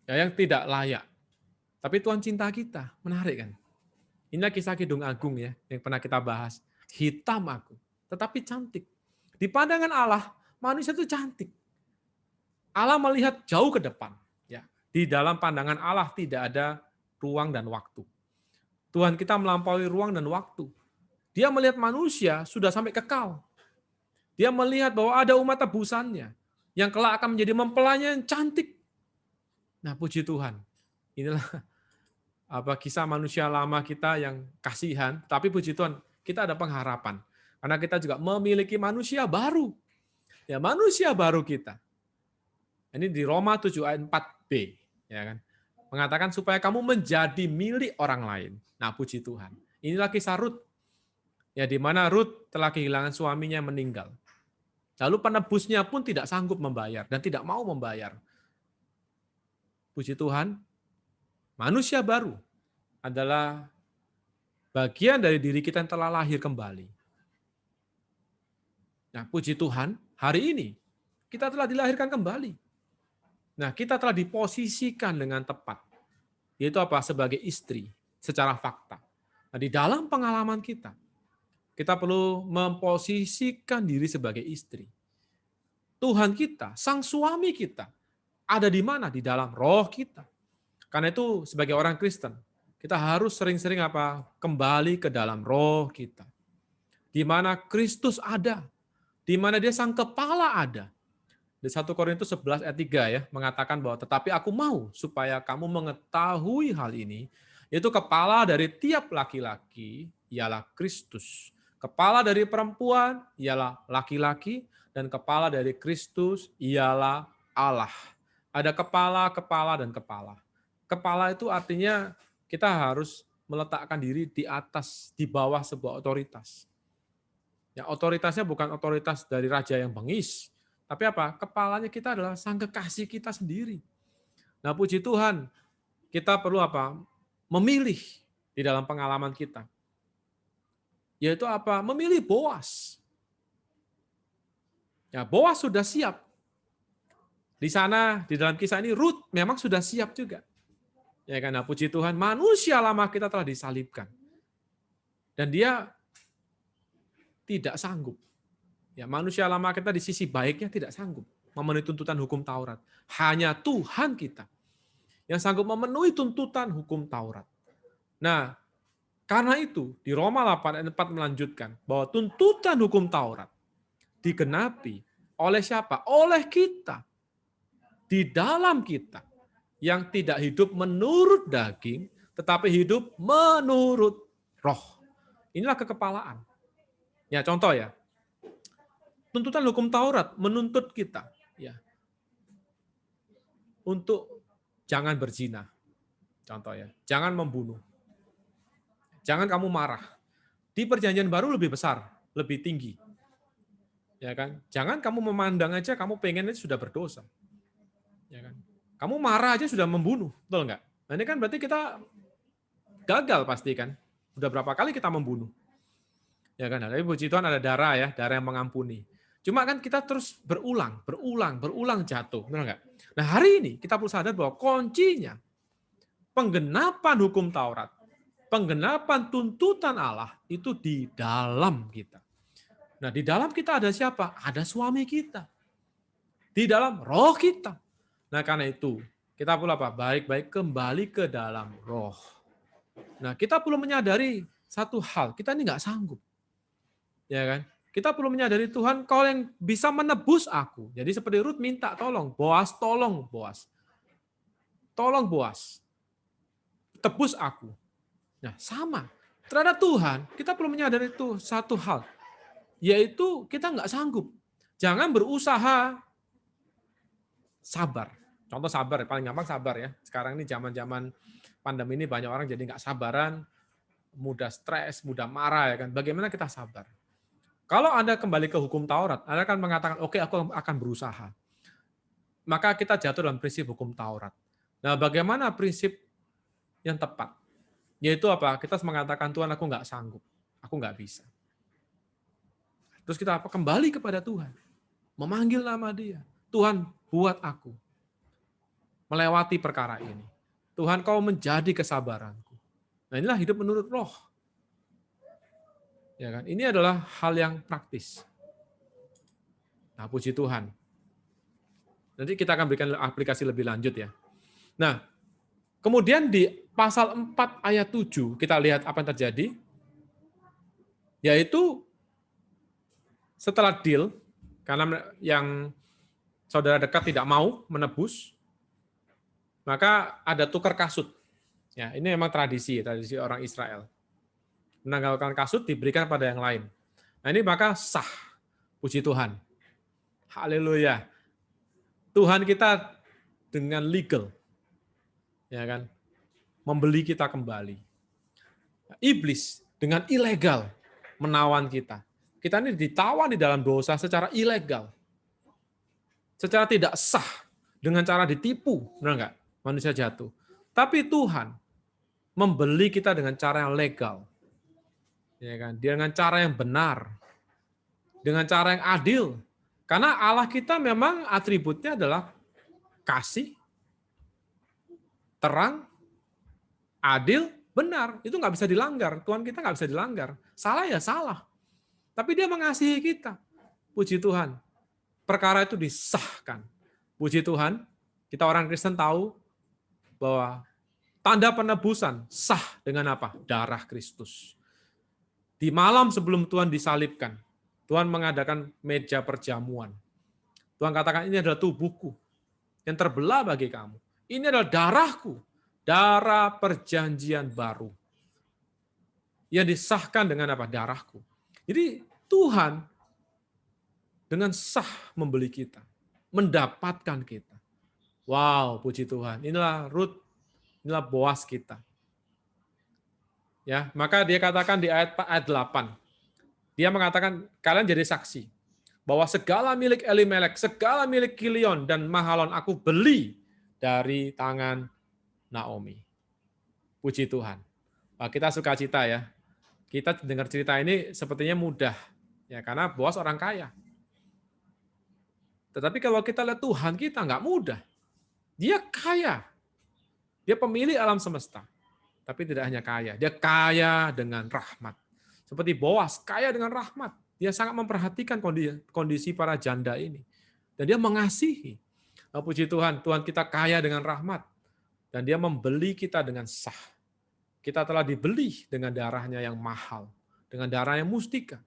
ya, yang tidak layak. Tapi Tuhan cinta kita. Menarik kan? Inilah kisah Kidung Agung ya, yang pernah kita bahas. Hitam aku, tetapi cantik. Di pandangan Allah, manusia itu cantik. Allah melihat jauh ke depan. Ya, di dalam pandangan Allah tidak ada ruang dan waktu. Tuhan kita melampaui ruang dan waktu. Dia melihat manusia sudah sampai kekal. Dia melihat bahwa ada umat tebusannya yang kelak akan menjadi mempelainya yang cantik. Nah, puji Tuhan. Inilah kisah manusia lama kita yang kasihan, tapi puji Tuhan, kita ada pengharapan. Karena kita juga memiliki manusia baru. Ya, manusia baru kita. Ini di Roma 7 ayat 4b, ya kan? Mengatakan supaya kamu menjadi milik orang lain. Nah, puji Tuhan. Inilah kisah Ruth. Ya, di mana Ruth telah kehilangan suaminya yang meninggal. Lalu penebusnya pun tidak sanggup membayar dan tidak mau membayar. Puji Tuhan, manusia baru adalah bagian dari diri kita yang telah lahir kembali. Nah, puji Tuhan, hari ini kita telah dilahirkan kembali. Nah, kita telah diposisikan dengan tepat. Yaitu apa? Sebagai istri, secara fakta. Nah, di dalam pengalaman kita perlu memposisikan diri sebagai istri. Tuhan kita, sang suami kita, Ada di mana? Di dalam roh kita. Karena itu sebagai orang Kristen, kita harus sering-sering kembali ke dalam roh kita. Di mana Kristus ada, di mana dia sang kepala ada. Di 1 Korintus 11 ayat 3 ya, mengatakan bahwa tetapi aku mau supaya kamu mengetahui hal ini, yaitu kepala dari tiap laki-laki ialah Kristus. Kepala dari perempuan ialah laki-laki, dan kepala dari Kristus ialah Allah. Ada kepala, kepala, dan kepala. Kepala itu artinya kita harus meletakkan diri di atas, di bawah sebuah otoritas. Ya, otoritasnya bukan otoritas dari raja yang bengis, tapi kepalanya kita adalah sang kekasih kita sendiri. Nah, puji Tuhan, kita perlu memilih di dalam pengalaman kita. Yaitu memilih Boas. Ya, Boas sudah siap. Di sana, di dalam kisah ini, Ruth memang sudah siap juga. Ya, karena puji Tuhan, manusia lama kita telah disalibkan. Dan dia tidak sanggup. Ya, manusia lama kita di sisi baiknya tidak sanggup memenuhi tuntutan hukum Taurat. Hanya Tuhan kita yang sanggup memenuhi tuntutan hukum Taurat. Nah, karena itu di Roma 8 ayat 4 melanjutkan bahwa tuntutan hukum Taurat digenapi oleh siapa? Oleh kita. Di dalam kita yang tidak hidup menurut daging, tetapi hidup menurut roh. Inilah kekepalaan. Ya, contoh ya. Tuntutan hukum Taurat menuntut kita ya untuk jangan berzina. Contoh ya, jangan membunuh. Jangan kamu marah. Di Perjanjian Baru lebih besar, lebih tinggi. Ya kan? Jangan kamu memandang aja kamu pengen aja sudah berdosa. Ya kan? Kamu marah aja sudah membunuh, betul nggak? Nah, ini kan berarti kita gagal pasti kan? Udah berapa kali kita membunuh? Ya kan? Tapi puji Tuhan ada darah ya, darah yang mengampuni. Cuma kan kita terus berulang jatuh, benar nggak? Nah, hari ini kita perlu sadar bahwa kuncinya penggenapan hukum Taurat, penggenapan tuntutan Allah itu di dalam kita. Nah, di dalam kita ada siapa? Ada suami kita. Di dalam roh kita. Nah, karena itu kita perlu baik-baik kembali ke dalam roh. Nah, kita perlu menyadari satu hal, kita ini nggak sanggup. Ya kan? Kita perlu menyadari Tuhan, Kau yang bisa menebus aku. Jadi seperti Ruth minta tolong, Boas tolong Boas. Tolong Boas. Tebus aku. Nah, sama. Terhadap Tuhan, kita perlu menyadari itu satu hal, yaitu kita nggak sanggup. Jangan berusaha sabar. Contoh sabar, paling gampang sabar ya. Sekarang ini zaman-zaman pandemi ini banyak orang jadi nggak sabaran, mudah stres, mudah marah ya kan. Bagaimana kita sabar? Kalau Anda kembali ke hukum Taurat, Anda akan mengatakan, oke, aku akan berusaha. Maka kita jatuh dalam prinsip hukum Taurat. Nah, bagaimana prinsip yang tepat? Yaitu kita mengatakan, Tuhan, aku nggak sanggup. Aku nggak bisa. Terus kita kembali kepada Tuhan. Memanggil nama Dia. Tuhan, buat aku melewati perkara ini. Tuhan, Kau menjadi kesabaranku. Nah, inilah hidup menurut roh. Ya kan? Ini adalah hal yang praktis. Nah, puji Tuhan. Nanti kita akan berikan aplikasi lebih lanjut ya. Nah, kemudian di pasal 4 ayat 7 kita lihat apa yang terjadi. Yaitu setelah deal, karena yang saudara dekat tidak mau menebus, maka ada tukar kasut. Ya, ini memang tradisi orang Israel. Menanggalkan kasut diberikan pada yang lain. Nah, ini maka sah. Puji Tuhan. Haleluya. Tuhan kita dengan legal. Ya kan? Membeli kita kembali. Iblis dengan ilegal menawan kita. Kita ini ditawan di dalam dosa secara ilegal. Secara tidak sah. Dengan cara ditipu. Benar nggak? Manusia jatuh. Tapi Tuhan membeli kita dengan cara yang legal. Ya kan? Dengan cara yang benar. Dengan cara yang adil. Karena Allah kita memang atributnya adalah kasih, terang, adil, benar. Itu nggak bisa dilanggar. Tuhan kita nggak bisa dilanggar. Salah ya salah. Tapi Dia mengasihi kita. Puji Tuhan. Perkara itu disahkan. Puji Tuhan. Kita orang Kristen tahu bahwa tanda penebusan sah dengan apa? Darah Kristus. Di malam sebelum Tuhan disalibkan, Tuhan mengadakan meja perjamuan. Tuhan katakan, ini adalah tubuhku yang terbelah bagi kamu. Ini adalah darahku, darah perjanjian baru. Yang disahkan dengan apa? Darahku. Jadi Tuhan dengan sah membeli kita, mendapatkan kita. Wow, puji Tuhan. Inilah Ruth, inilah Boas kita. Ya, maka dia katakan di ayat 8. Dia mengatakan kalian jadi saksi bahwa segala milik Elimelek, segala milik Kilion dan Mahalon aku beli dari tangan Naomi. Puji Tuhan. Wah, kita sukacita ya. Kita dengar cerita ini sepertinya mudah ya, karena Boas orang kaya. Tetapi kalau kita lihat Tuhan kita nggak mudah. Dia kaya. Dia pemilik alam semesta. Tapi tidak hanya kaya, dia kaya dengan rahmat. Seperti Boas, kaya dengan rahmat. Dia sangat memperhatikan kondisi para janda ini. Dan dia mengasihi. Puji Tuhan, Tuhan kita kaya dengan rahmat. Dan dia membeli kita dengan sah. Kita telah dibeli dengan darahnya yang mahal. Dengan darah yang mustika.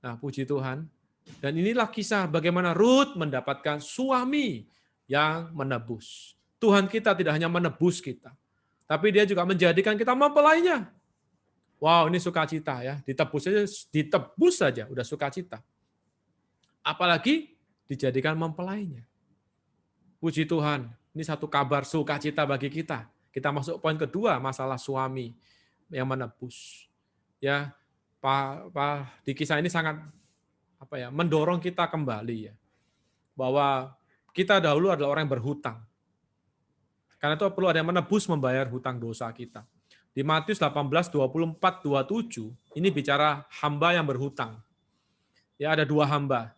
Nah, puji Tuhan. Dan inilah kisah bagaimana Ruth mendapatkan suami yang menebus. Tuhan kita tidak hanya menebus kita, tapi dia juga menjadikan kita mempelainya. Wow, ini sukacita ya. Ditebus saja udah sukacita. Apalagi dijadikan mempelainya. Puji Tuhan, ini satu kabar sukacita bagi kita. Kita masuk poin kedua, masalah suami yang menebus. Ya, di kisah ini sangat mendorong kita kembali ya. Bahwa kita dahulu adalah orang yang berhutang. Karena itu perlu ada yang menebus membayar hutang dosa kita. Di Matius 18, 24, 27, ini bicara hamba yang berhutang. Ya, ada 2 hamba.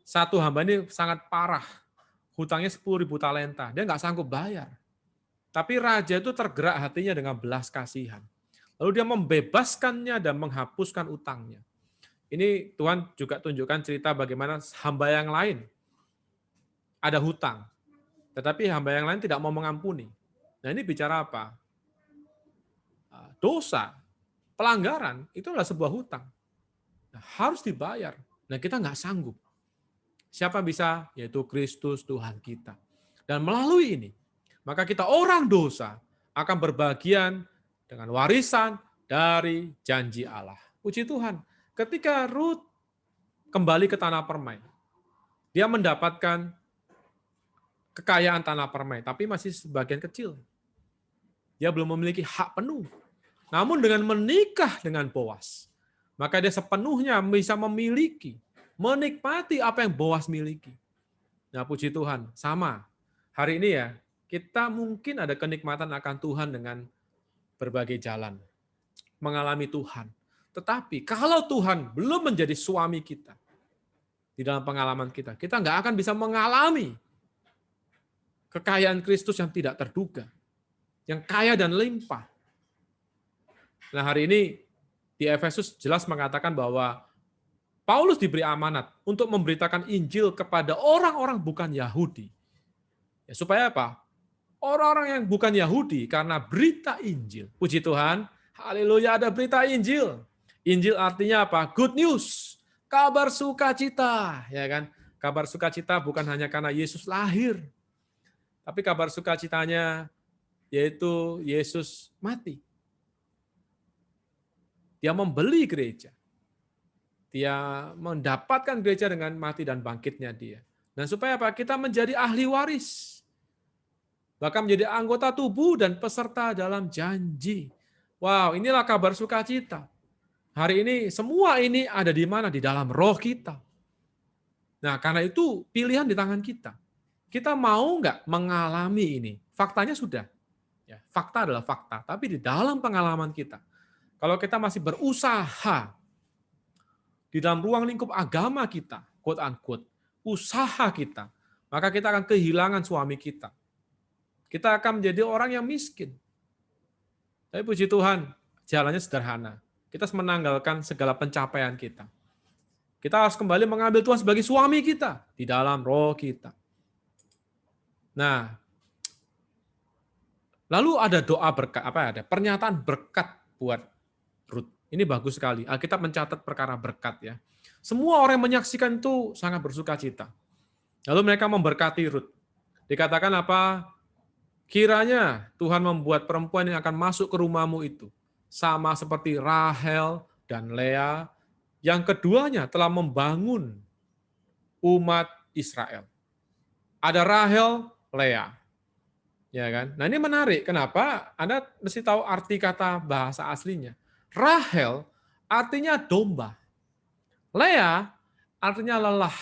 Satu hamba ini sangat parah. Hutangnya 10.000 talenta. Dia nggak sanggup bayar. Tapi raja itu tergerak hatinya dengan belas kasihan. Lalu dia membebaskannya dan menghapuskan utangnya. Ini Tuhan juga tunjukkan cerita bagaimana hamba yang lain ada hutang. Tetapi hamba yang lain tidak mau mengampuni. Nah, ini bicara apa? Dosa, pelanggaran, itu adalah sebuah hutang. Nah, harus dibayar. Nah, kita nggak sanggup. Siapa bisa? Yaitu Kristus Tuhan kita. Dan melalui ini, maka kita orang dosa akan berbagian dengan warisan dari janji Allah. Puji Tuhan. Ketika Ruth kembali ke tanah permai, dia mendapatkan kekayaan tanah permai, tapi masih sebagian kecil. Dia belum memiliki hak penuh. Namun dengan menikah dengan Boas, maka dia sepenuhnya bisa memiliki, menikmati apa yang Boas miliki. Nah, puji Tuhan, sama. Hari ini ya, kita mungkin ada kenikmatan akan Tuhan dengan berbagai jalan. Mengalami Tuhan. Tetapi kalau Tuhan belum menjadi suami kita, di dalam pengalaman kita nggak akan bisa mengalami kekayaan Kristus yang tidak terduga, yang kaya dan limpah. Nah, hari ini di Efesus jelas mengatakan bahwa Paulus diberi amanat untuk memberitakan Injil kepada orang-orang bukan Yahudi. Ya, supaya apa? Orang-orang yang bukan Yahudi karena berita Injil. Puji Tuhan, haleluya, ada berita Injil. Injil artinya apa? Good news, kabar sukacita, ya kan? Kabar sukacita bukan hanya karena Yesus lahir, tapi kabar sukacitanya yaitu Yesus mati. Dia membeli gereja. Dia mendapatkan gereja dengan mati dan bangkitnya dia. Dan supaya apa? Kita menjadi ahli waris. Bahkan menjadi anggota tubuh dan peserta dalam janji. Wow, inilah kabar sukacita. Hari ini semua ini ada di mana? Di dalam roh kita. Nah, karena itu pilihan di tangan kita. Kita mau nggak mengalami ini? Faktanya sudah. Ya, fakta adalah fakta. Tapi di dalam pengalaman kita, kalau kita masih berusaha di dalam ruang lingkup agama kita, quote unquote, usaha kita, maka kita akan kehilangan suami kita. Kita akan menjadi orang yang miskin. Tapi puji Tuhan, jalannya sederhana. Kita harus menanggalkan segala pencapaian kita. Kita harus kembali mengambil Tuhan sebagai suami kita di dalam roh kita. Nah, lalu ada doa berkat, ada pernyataan berkat buat Rut. Ini bagus sekali. Alkitab mencatat perkara berkat ya. Semua orang yang menyaksikan itu sangat bersuka cita. Lalu mereka memberkati Rut. Dikatakan apa? Kiranya Tuhan membuat perempuan yang akan masuk ke rumahmu itu sama seperti Rahel dan Lea, yang keduanya telah membangun umat Israel. Ada Rahel, Lea. Ya kan? Nah, ini menarik. Kenapa? Anda mesti tahu arti kata bahasa aslinya. Rahel artinya domba. Lea artinya lelah.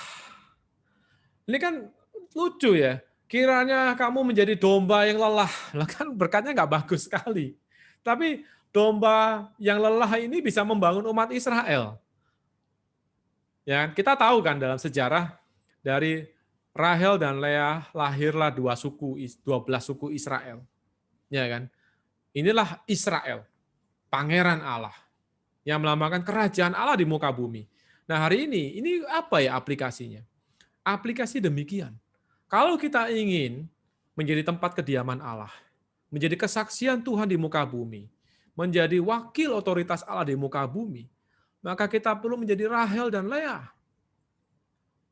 Ini kan lucu ya. Kiranya kamu menjadi domba yang lelah. Lah kan berkatnya nggak bagus sekali. Tapi domba yang lelah ini bisa membangun umat Israel. Ya, kita tahu kan dalam sejarah dari Rahel dan Lea lahirlah 12 suku Israel. Ya kan? Inilah Israel, pangeran Allah yang melambangkan kerajaan Allah di muka bumi. Nah, hari ini apa ya aplikasinya? Aplikasi demikian. Kalau kita ingin menjadi tempat kediaman Allah, menjadi kesaksian Tuhan di muka bumi, menjadi wakil otoritas Allah di muka bumi, maka kita perlu menjadi Rahel dan Lea.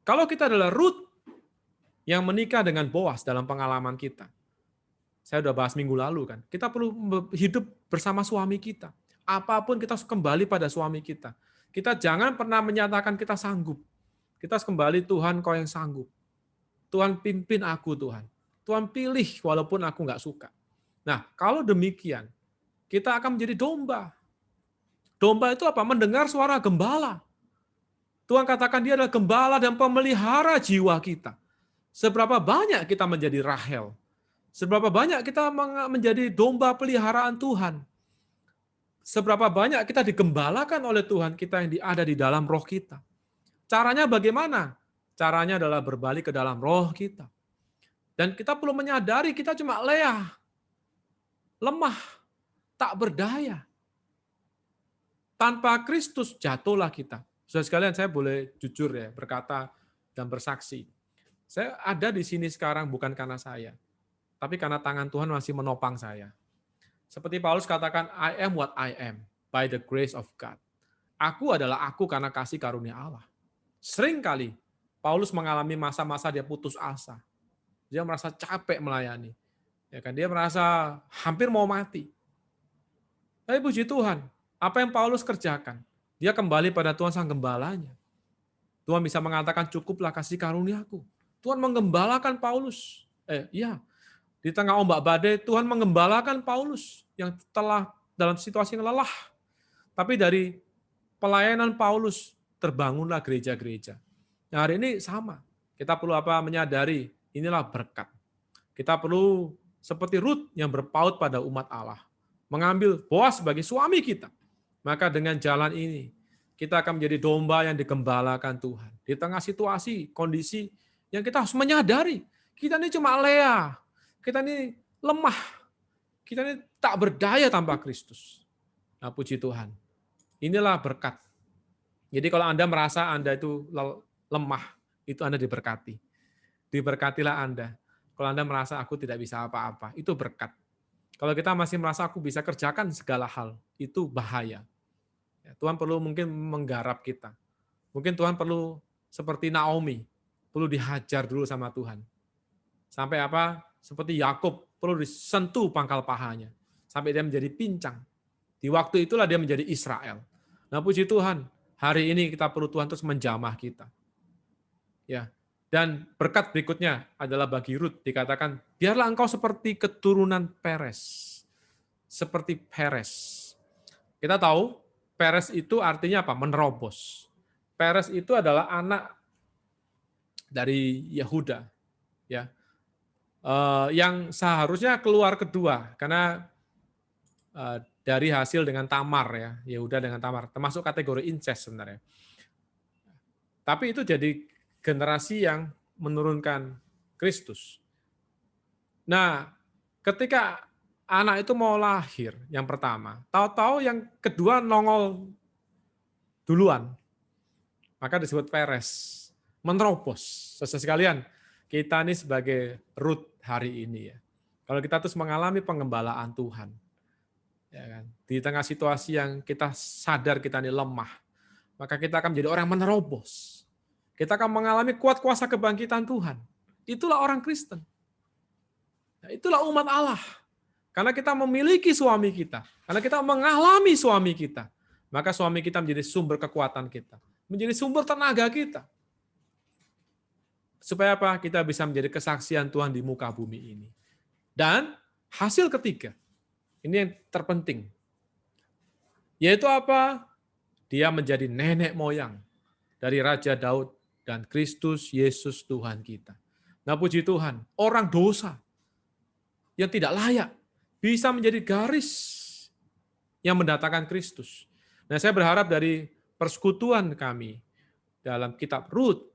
Kalau kita adalah Rut yang menikah dengan Boas dalam pengalaman kita, saya sudah bahas minggu lalu kan, kita perlu hidup bersama suami kita. Apapun kita harus kembali pada suami kita. Kita jangan pernah menyatakan kita sanggup. Kita harus kembali, Tuhan kau yang sanggup. Tuhan pimpin aku Tuhan. Tuhan pilih walaupun aku nggak suka. Nah, kalau demikian, kita akan menjadi domba. Domba itu apa? Mendengar suara gembala. Tuhan katakan dia adalah gembala dan pemelihara jiwa kita. Seberapa banyak kita menjadi Rahel. Seberapa banyak kita menjadi domba peliharaan Tuhan. Seberapa banyak kita digembalakan oleh Tuhan kita yang ada di dalam roh kita. Caranya bagaimana? Caranya adalah berbalik ke dalam roh kita. Dan kita perlu menyadari kita cuma Lea. Lemah. Tak berdaya. Tanpa Kristus jatuhlah kita. Saudara sekalian, saya boleh jujur ya, berkata dan bersaksi. Saya ada di sini sekarang bukan karena saya. Tapi karena tangan Tuhan masih menopang saya. Seperti Paulus katakan, I am what I am by the grace of God. Aku adalah aku karena kasih karunia Allah. Sering kali Paulus mengalami masa-masa dia putus asa. Dia merasa capek melayani. Ya kan, dia merasa hampir mau mati. Tapi puji Tuhan, apa yang Paulus kerjakan? Dia kembali pada Tuhan sang gembalanya. Tuhan bisa mengatakan cukuplah kasih karuniaku. Tuhan menggembalakan Paulus. Di tengah ombak badai, Tuhan menggembalakan Paulus yang telah dalam situasi yang lelah. Tapi dari pelayanan Paulus, terbangunlah gereja-gereja. Nah, hari ini sama. Kita perlu menyadari inilah berkat. Kita perlu seperti Rut yang berpaut pada umat Allah. Mengambil Boas sebagai suami kita. Maka dengan jalan ini, kita akan menjadi domba yang digembalakan Tuhan. Di tengah situasi, kondisi yang kita harus menyadari. Kita ini cuma Lea. Kita ini lemah. Kita ini tak berdaya tanpa Kristus. Nah, puji Tuhan. Inilah berkat. Jadi kalau Anda merasa Anda itu lemah, itu Anda diberkati. Diberkatilah Anda. Kalau Anda merasa aku tidak bisa apa-apa, itu berkat. Kalau kita masih merasa aku bisa kerjakan segala hal, itu bahaya. Tuhan perlu mungkin menggarap kita. Mungkin Tuhan perlu seperti Naomi, perlu dihajar dulu sama Tuhan. Sampai seperti Yakub, perlu disentuh pangkal pahanya. Sampai dia menjadi pincang. Di waktu itulah dia menjadi Israel. Nah, puji Tuhan, hari ini kita perlu Tuhan terus menjamah kita. Ya. Dan berkat berikutnya adalah bagi Rut, dikatakan, biarlah engkau seperti keturunan Peres. Seperti Peres. Kita tahu, Peres itu artinya apa? Menerobos. Peres itu adalah anak dari Yehuda. Ya. Yang seharusnya keluar kedua, karena dari hasil dengan Tamar, ya, Yehuda dengan Tamar, termasuk kategori incest sebenarnya. Tapi itu jadi generasi yang menurunkan Kristus. Nah, ketika anak itu mau lahir, yang pertama, tahu-tahu yang kedua nongol duluan, maka disebut Peres, menerobos. Saudara sekalian, kita ini sebagai Ruth hari ini ya. Kalau kita terus mengalami pengembalaan Tuhan, ya kan, di tengah situasi yang kita sadar kita ini lemah, maka kita akan menjadi orang yang menerobos. Kita akan mengalami kuat kuasa kebangkitan Tuhan. Itulah orang Kristen. Nah, itulah umat Allah. Karena kita memiliki suami kita, karena kita mengalami suami kita, maka suami kita menjadi sumber kekuatan kita, menjadi sumber tenaga kita. Supaya apa? Kita bisa menjadi kesaksian Tuhan di muka bumi ini. Dan hasil ketiga, ini yang terpenting, yaitu apa? Dia menjadi nenek moyang dari Raja Daud dan Kristus Yesus Tuhan kita. Nah, puji Tuhan, orang dosa yang tidak layak bisa menjadi garis yang mendatangkan Kristus. Nah, saya berharap dari persekutuan kami dalam kitab Rut,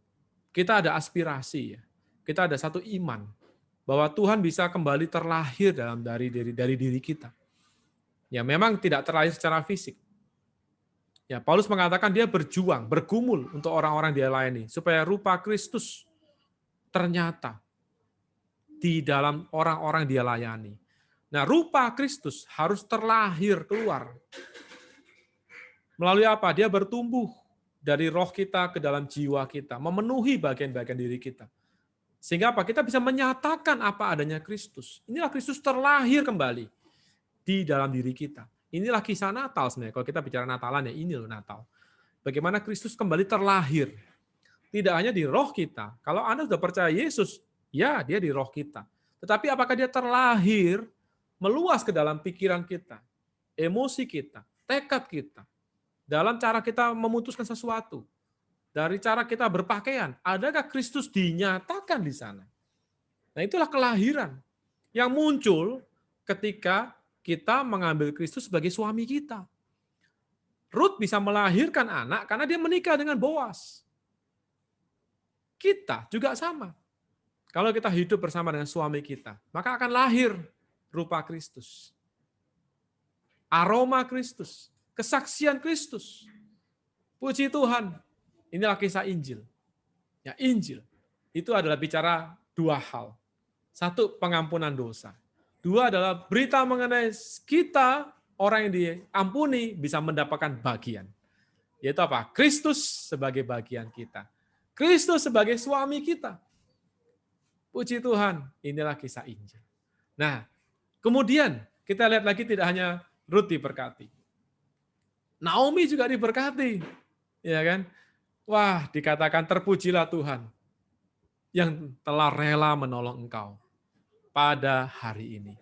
kita ada aspirasi, ya. Kita ada satu iman bahwa Tuhan bisa kembali terlahir dari diri kita. Ya, memang tidak terlahir secara fisik. Ya, Paulus mengatakan dia berjuang, bergumul untuk orang-orang dia layani supaya rupa Kristus ternyata di dalam orang-orang dia layani. Nah, rupa Kristus harus terlahir keluar. Melalui apa? Dia bertumbuh dari roh kita ke dalam jiwa kita, memenuhi bagian-bagian diri kita. Sehingga apa? Kita bisa menyatakan apa adanya Kristus. Inilah Kristus terlahir kembali di dalam diri kita. Inilah kisah Natal sebenarnya. Kalau kita bicara Natalan, ya ini loh Natal. Bagaimana Kristus kembali terlahir. Tidak hanya di roh kita. Kalau Anda sudah percaya Yesus, ya dia di roh kita. Tetapi apakah dia terlahir meluas ke dalam pikiran kita, emosi kita, tekad kita, dalam cara kita memutuskan sesuatu, dari cara kita berpakaian, adakah Kristus dinyatakan di sana? Nah, itulah kelahiran yang muncul ketika kita mengambil Kristus sebagai suami kita. Rut bisa melahirkan anak karena dia menikah dengan Boas. Kita juga sama. Kalau kita hidup bersama dengan suami kita, maka akan lahir rupa Kristus. Aroma Kristus. Kesaksian Kristus. Puji Tuhan. Inilah kisah Injil. Ya, Injil itu adalah bicara dua hal. Satu, pengampunan dosa. Dua adalah berita mengenai kita, orang yang diampuni, bisa mendapatkan bagian. Yaitu apa? Kristus sebagai bagian kita. Kristus sebagai suami kita. Puji Tuhan, inilah kisah Injil. Nah, kemudian kita lihat lagi tidak hanya Rut diberkati. Naomi juga diberkati, ya kan? Wah, dikatakan terpujilah Tuhan yang telah rela menolong engkau pada hari ini.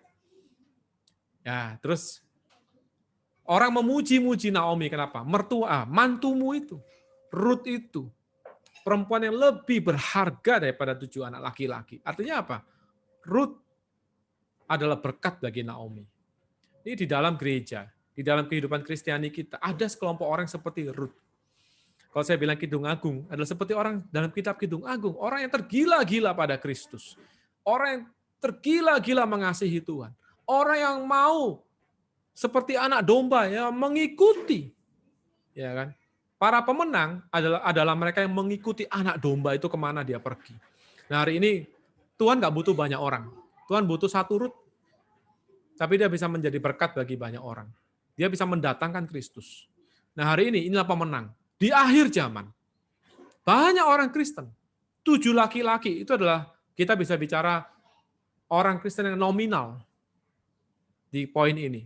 Ya, terus orang memuji-muji Naomi, kenapa? Mantumu itu, Rut itu, perempuan yang lebih berharga daripada 7 anak laki-laki. Artinya apa? Rut adalah berkat bagi Naomi. Ini di dalam gereja, di dalam kehidupan Kristiani kita, ada sekelompok orang seperti Rut. Kalau saya bilang Kidung Agung, adalah seperti orang dalam kitab Kidung Agung, orang yang tergila-gila pada Kristus. Orang yang tergila-gila mengasihi Tuhan. Orang yang mau seperti anak domba yang mengikuti. Ya kan? Para pemenang adalah mereka yang mengikuti anak domba itu kemana dia pergi. Nah, hari ini Tuhan nggak butuh banyak orang. Tuhan butuh satu Rut. Tapi dia bisa menjadi berkat bagi banyak orang. Dia bisa mendatangkan Kristus. Nah, hari ini inilah pemenang. Di akhir zaman, banyak orang Kristen. 7 laki-laki itu adalah, kita bisa bicara orang Kristen yang nominal di poin ini.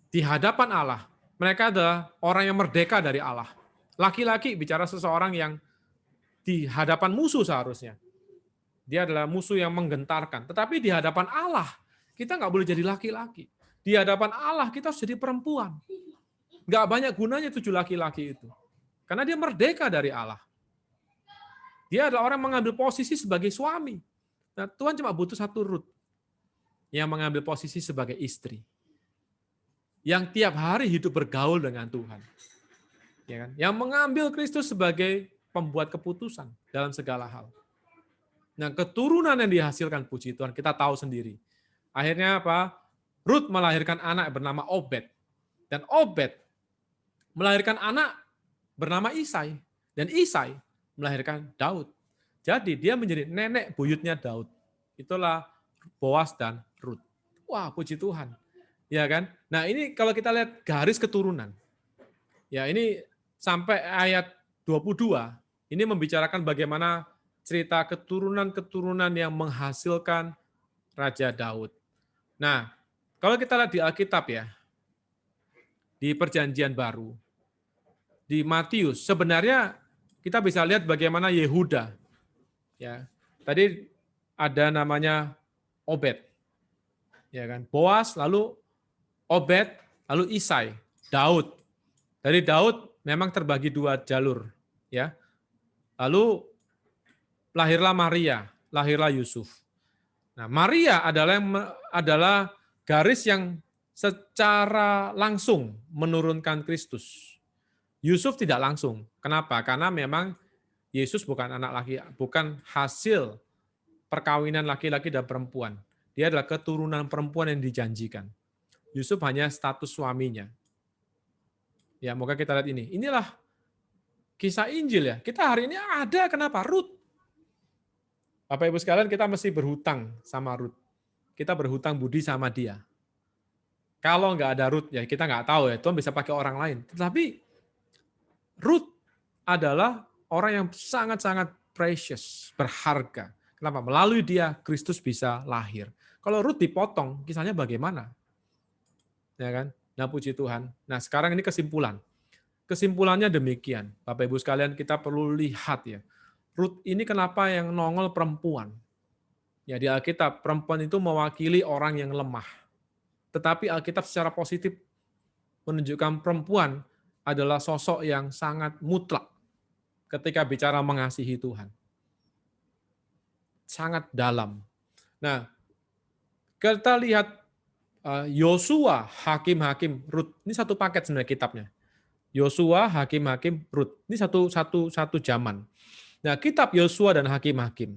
Di hadapan Allah, mereka adalah orang yang merdeka dari Allah. Laki-laki bicara seseorang yang di hadapan musuh seharusnya. Dia adalah musuh yang menggentarkan. Tetapi di hadapan Allah, kita nggak boleh jadi laki-laki. Di hadapan Allah kita harus jadi perempuan. Nggak banyak gunanya 7 laki-laki itu. Karena dia merdeka dari Allah. Dia adalah orang yang mengambil posisi sebagai suami. Nah, Tuhan cuma butuh satu Rut yang mengambil posisi sebagai istri. Yang tiap hari hidup bergaul dengan Tuhan. Ya kan? Yang mengambil Kristus sebagai pembuat keputusan dalam segala hal. Nah, keturunan yang dihasilkan, puji Tuhan, kita tahu sendiri. Akhirnya apa? Rut melahirkan anak bernama Obed. Dan Obed melahirkan anak bernama Isai. Dan Isai melahirkan Daud. Jadi dia menjadi nenek buyutnya Daud. Itulah Boas dan Rut. Wah, puji Tuhan. Ya kan? Nah, ini kalau kita lihat garis keturunan. Ya, ini sampai ayat 22, ini membicarakan bagaimana cerita keturunan-keturunan yang menghasilkan Raja Daud. Nah, kalau kita lihat di Alkitab ya, di Perjanjian Baru, di Matius, sebenarnya kita bisa lihat bagaimana Yehuda. Ya, tadi ada namanya Obed, ya kan? Boas, lalu Obed, lalu Isai, Daud. Dari Daud memang terbagi dua jalur, ya. Lalu lahirlah Maria, lahirlah Yusuf. Nah, Maria adalah garis yang secara langsung menurunkan Kristus. Yusuf tidak langsung. Kenapa? Karena memang Yesus bukan anak laki, bukan hasil perkawinan laki-laki dan perempuan. Dia adalah keturunan perempuan yang dijanjikan. Yusuf hanya status suaminya. Ya, moga kita lihat ini. Inilah kisah Injil ya. Kita hari ini ada kenapa? Rut. Bapak Ibu sekalian, kita mesti berhutang sama Rut. Kita berhutang budi sama dia. Kalau nggak ada Rut, ya kita nggak tahu ya, Tuhan bisa pakai orang lain. Tetapi Rut adalah orang yang sangat-sangat precious, berharga. Kenapa? Melalui dia, Kristus bisa lahir. Kalau Rut dipotong, kisahnya bagaimana? Ya kan? Nah, puji Tuhan. Nah, sekarang ini kesimpulan. Kesimpulannya demikian. Bapak Ibu sekalian, kita perlu lihat ya. Rut ini kenapa yang nongol perempuan? Ya, di Alkitab, perempuan itu mewakili orang yang lemah. Tetapi Alkitab secara positif menunjukkan perempuan adalah sosok yang sangat mutlak ketika bicara mengasihi Tuhan. Sangat dalam. Nah, kita lihat Yosua, Hakim-Hakim, Rut. Ini satu paket sebenarnya kitabnya. Yosua, Hakim-Hakim, Rut. Ini satu zaman. Nah, kitab Yosua dan Hakim-Hakim.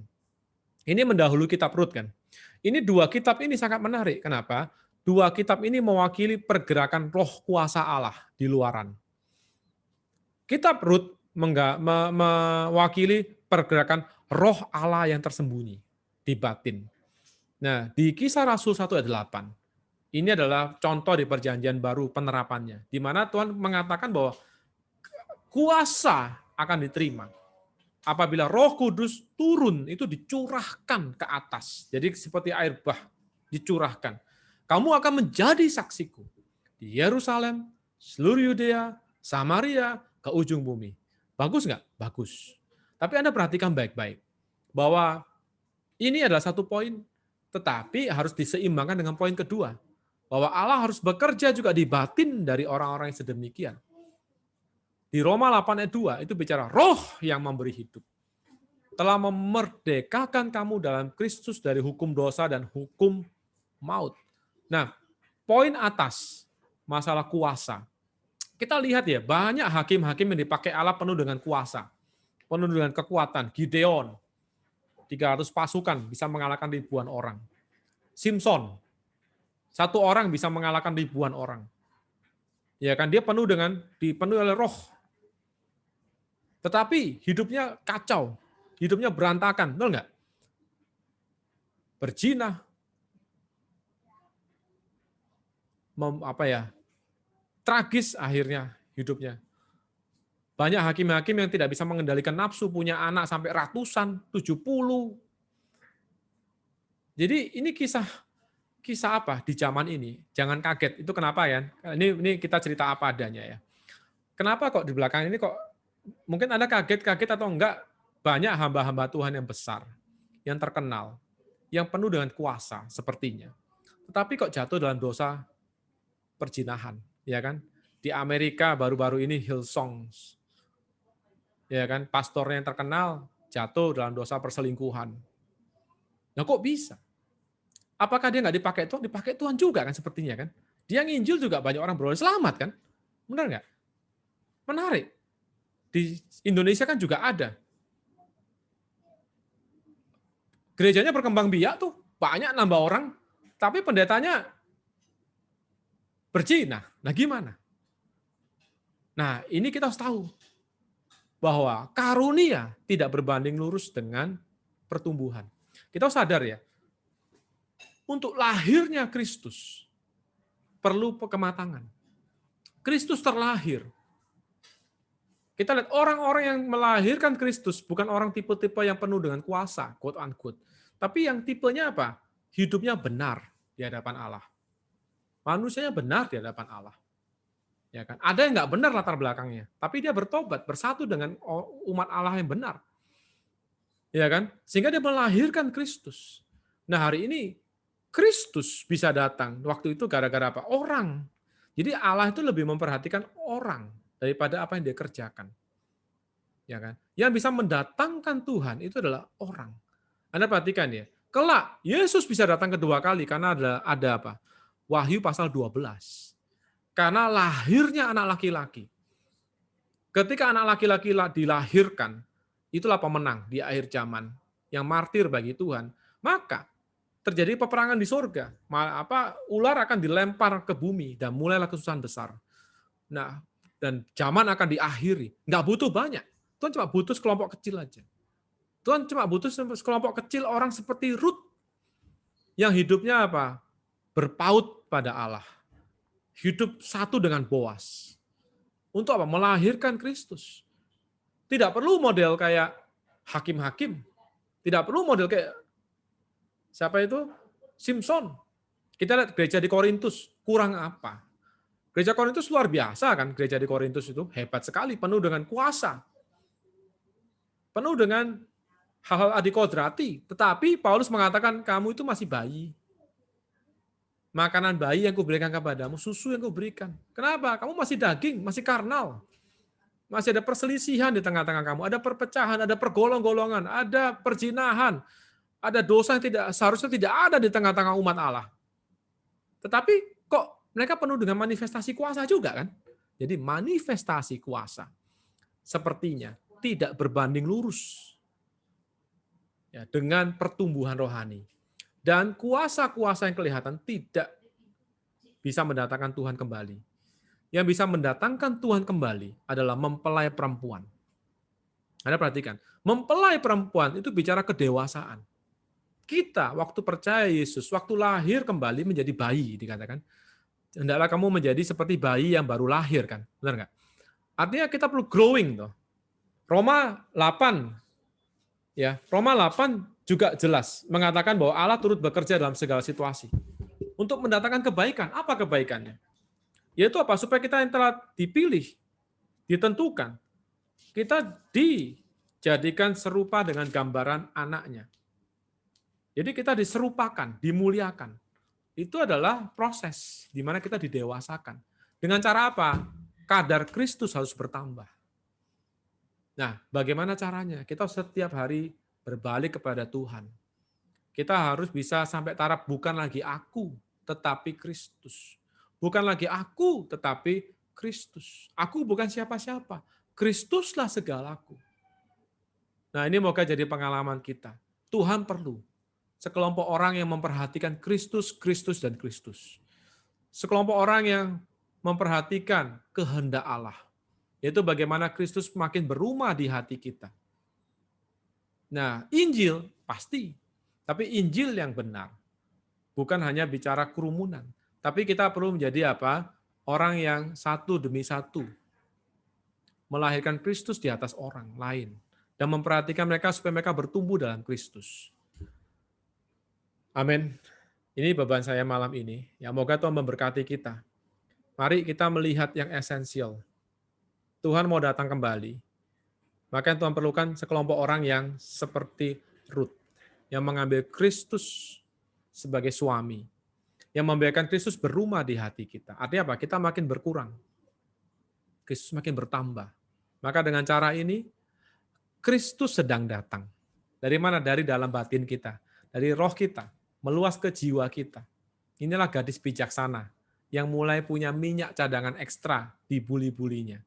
Ini mendahului kitab Rut kan. Ini dua kitab ini sangat menarik. Kenapa? Dua kitab ini mewakili pergerakan roh kuasa Allah di luaran. Kitab Rut mewakili pergerakan roh Allah yang tersembunyi di batin. Nah, di Kisah Rasul 1 ayat 8, ini adalah contoh di Perjanjian Baru penerapannya, di mana Tuhan mengatakan bahwa kuasa akan diterima apabila Roh Kudus turun, itu dicurahkan ke atas. Jadi seperti air bah dicurahkan. Kamu akan menjadi saksiku di Yerusalem, seluruh Yudea, Samaria, ke ujung bumi. Bagus nggak? Bagus. Tapi Anda perhatikan baik-baik bahwa ini adalah satu poin, tetapi harus diseimbangkan dengan poin kedua, bahwa Allah harus bekerja juga di batin dari orang-orang yang sedemikian. Di Roma 8 ayat 2 itu bicara roh yang memberi hidup. Telah memerdekakan kamu dalam Kristus dari hukum dosa dan hukum maut. Nah, poin atas, masalah kuasa. Kita lihat ya, banyak hakim-hakim yang dipakai Allah penuh dengan kuasa. Penuh dengan kekuatan. Gideon, 300 pasukan bisa mengalahkan ribuan orang. Simpson, satu orang bisa mengalahkan ribuan orang. Ya kan, dia dipenuhi oleh roh. Tetapi hidupnya kacau, hidupnya berantakan, betul nggak? Berzinah, tragis akhirnya hidupnya. Banyak hakim-hakim yang tidak bisa mengendalikan nafsu, punya anak sampai ratusan, 70. Jadi ini kisah apa di zaman ini? Jangan kaget. Itu kenapa ya? Ini kita cerita apa adanya ya. Kenapa kok di belakang ini kok mungkin Anda kaget atau enggak, banyak hamba-hamba Tuhan yang besar, yang terkenal, yang penuh dengan kuasa sepertinya. Tetapi kok jatuh dalam dosa perzinahan, ya kan? Di Amerika baru-baru ini Hillsong, ya kan, pastornya yang terkenal jatuh dalam dosa perselingkuhan. Nah kok bisa? Apakah dia nggak dipakai Tuhan? Dipakai Tuhan juga kan sepertinya kan? Dia nginjil juga banyak orang beroleh selamat kan? Benar nggak? Menarik. Di Indonesia kan juga ada. Gerejanya berkembang biak tuh, banyak nambah orang, tapi pendetanya berzina. Nah gimana? Nah ini kita harus tahu bahwa karunia tidak berbanding lurus dengan pertumbuhan. Kita sadar ya, untuk lahirnya Kristus perlu kematangan. Kristus terlahir. Kita lihat orang-orang yang melahirkan Kristus bukan orang tipe-tipe yang penuh dengan kuasa, quote unquote. Tapi yang tipenya apa? Hidupnya benar di hadapan Allah. Manusianya benar di hadapan Allah. Ya kan? Ada yang nggak benar latar belakangnya, tapi dia bertobat, bersatu dengan umat Allah yang benar. Ya kan? Sehingga dia melahirkan Kristus. Nah, hari ini Kristus bisa datang. Waktu itu gara-gara apa? Orang. Jadi Allah itu lebih memperhatikan orang daripada apa yang dia kerjakan. Ya kan? Yang bisa mendatangkan Tuhan itu adalah orang. Anda perhatikan ya. Kelak Yesus bisa datang kedua kali karena ada apa? Wahyu pasal 12. Karena lahirnya anak laki-laki. Ketika anak laki-laki dilahirkan, itulah pemenang di akhir zaman yang martir bagi Tuhan. Maka terjadi peperangan di surga. Ular akan dilempar ke bumi dan mulailah kesusahan besar. Nah, dan zaman akan diakhiri. Nggak butuh banyak. Tuhan cuma butuh sekelompok kecil aja. Tuhan cuma butuh sekelompok kecil orang seperti Rut yang hidupnya apa? Berpaut pada Allah. Hidup satu dengan Boas. Untuk apa? Melahirkan Kristus. Tidak perlu model kayak hakim-hakim. Tidak perlu model kayak siapa itu? Simpson. Kita lihat gereja di Korintus. Kurang apa? Gereja Korintus luar biasa kan? Gereja di Korintus itu hebat sekali. Penuh dengan kuasa. Penuh dengan hal-hal adikodrati. Tetapi Paulus mengatakan kamu itu masih bayi. Makanan bayi yang kuberikan kepadamu, susu yang kuberikan. Kenapa? Kamu masih daging, masih karnal. Masih ada perselisihan di tengah-tengah kamu. Ada perpecahan, ada pergolong-golongan, ada perzinahan, ada dosa yang seharusnya tidak ada di tengah-tengah umat Allah. Tetapi kok mereka penuh dengan manifestasi kuasa juga kan? Jadi manifestasi kuasa sepertinya tidak berbanding lurus ya, dengan pertumbuhan rohani. Dan kuasa-kuasa yang kelihatan tidak bisa mendatangkan Tuhan kembali. Yang bisa mendatangkan Tuhan kembali adalah mempelai perempuan. Anda perhatikan, mempelai perempuan itu bicara kedewasaan. Kita waktu percaya Yesus, waktu lahir kembali menjadi bayi, dikatakan. Hendaklah kamu menjadi seperti bayi yang baru lahir, kan? Benar nggak? Artinya kita perlu growing. Toh. Roma 8, ya, Roma 8 juga jelas mengatakan bahwa Allah turut bekerja dalam segala situasi untuk mendatangkan kebaikan. Apa kebaikannya? Yaitu apa? Supaya kita yang telah dipilih, ditentukan, kita dijadikan serupa dengan gambaran anaknya. Jadi kita diserupakan, dimuliakan. Itu adalah proses di mana kita didewasakan. Dengan cara apa? Kadar Kristus harus bertambah. Nah, bagaimana caranya? Kita setiap hari berbalik kepada Tuhan. Kita harus bisa sampai taraf bukan lagi aku, tetapi Kristus. Bukan lagi aku, tetapi Kristus. Aku bukan siapa-siapa. Kristuslah segalaku. Nah, ini moga jadi pengalaman kita. Tuhan perlu sekelompok orang yang memperhatikan Kristus, Kristus, dan Kristus. Sekelompok orang yang memperhatikan kehendak Allah. Yaitu bagaimana Kristus makin berumah di hati kita. Nah, Injil pasti. Tapi Injil yang benar. Bukan hanya bicara kerumunan. Tapi kita perlu menjadi apa? Orang yang satu demi satu. Melahirkan Kristus di atas orang lain. Dan memperhatikan mereka supaya mereka bertumbuh dalam Kristus. Amin. Ini beban saya malam ini. Ya, moga Tuhan memberkati kita. Mari kita melihat yang esensial. Tuhan mau datang kembali. Maka yang Tuhan perlukan sekelompok orang yang seperti Rut. Yang mengambil Kristus sebagai suami. Yang membiarkan Kristus berumah di hati kita. Artinya apa? Kita makin berkurang. Kristus makin bertambah. Maka dengan cara ini, Kristus sedang datang. Dari mana? Dari dalam batin kita. Dari roh kita. Meluas ke jiwa kita. Inilah gadis bijaksana yang mulai punya minyak cadangan ekstra di buli-bulinya.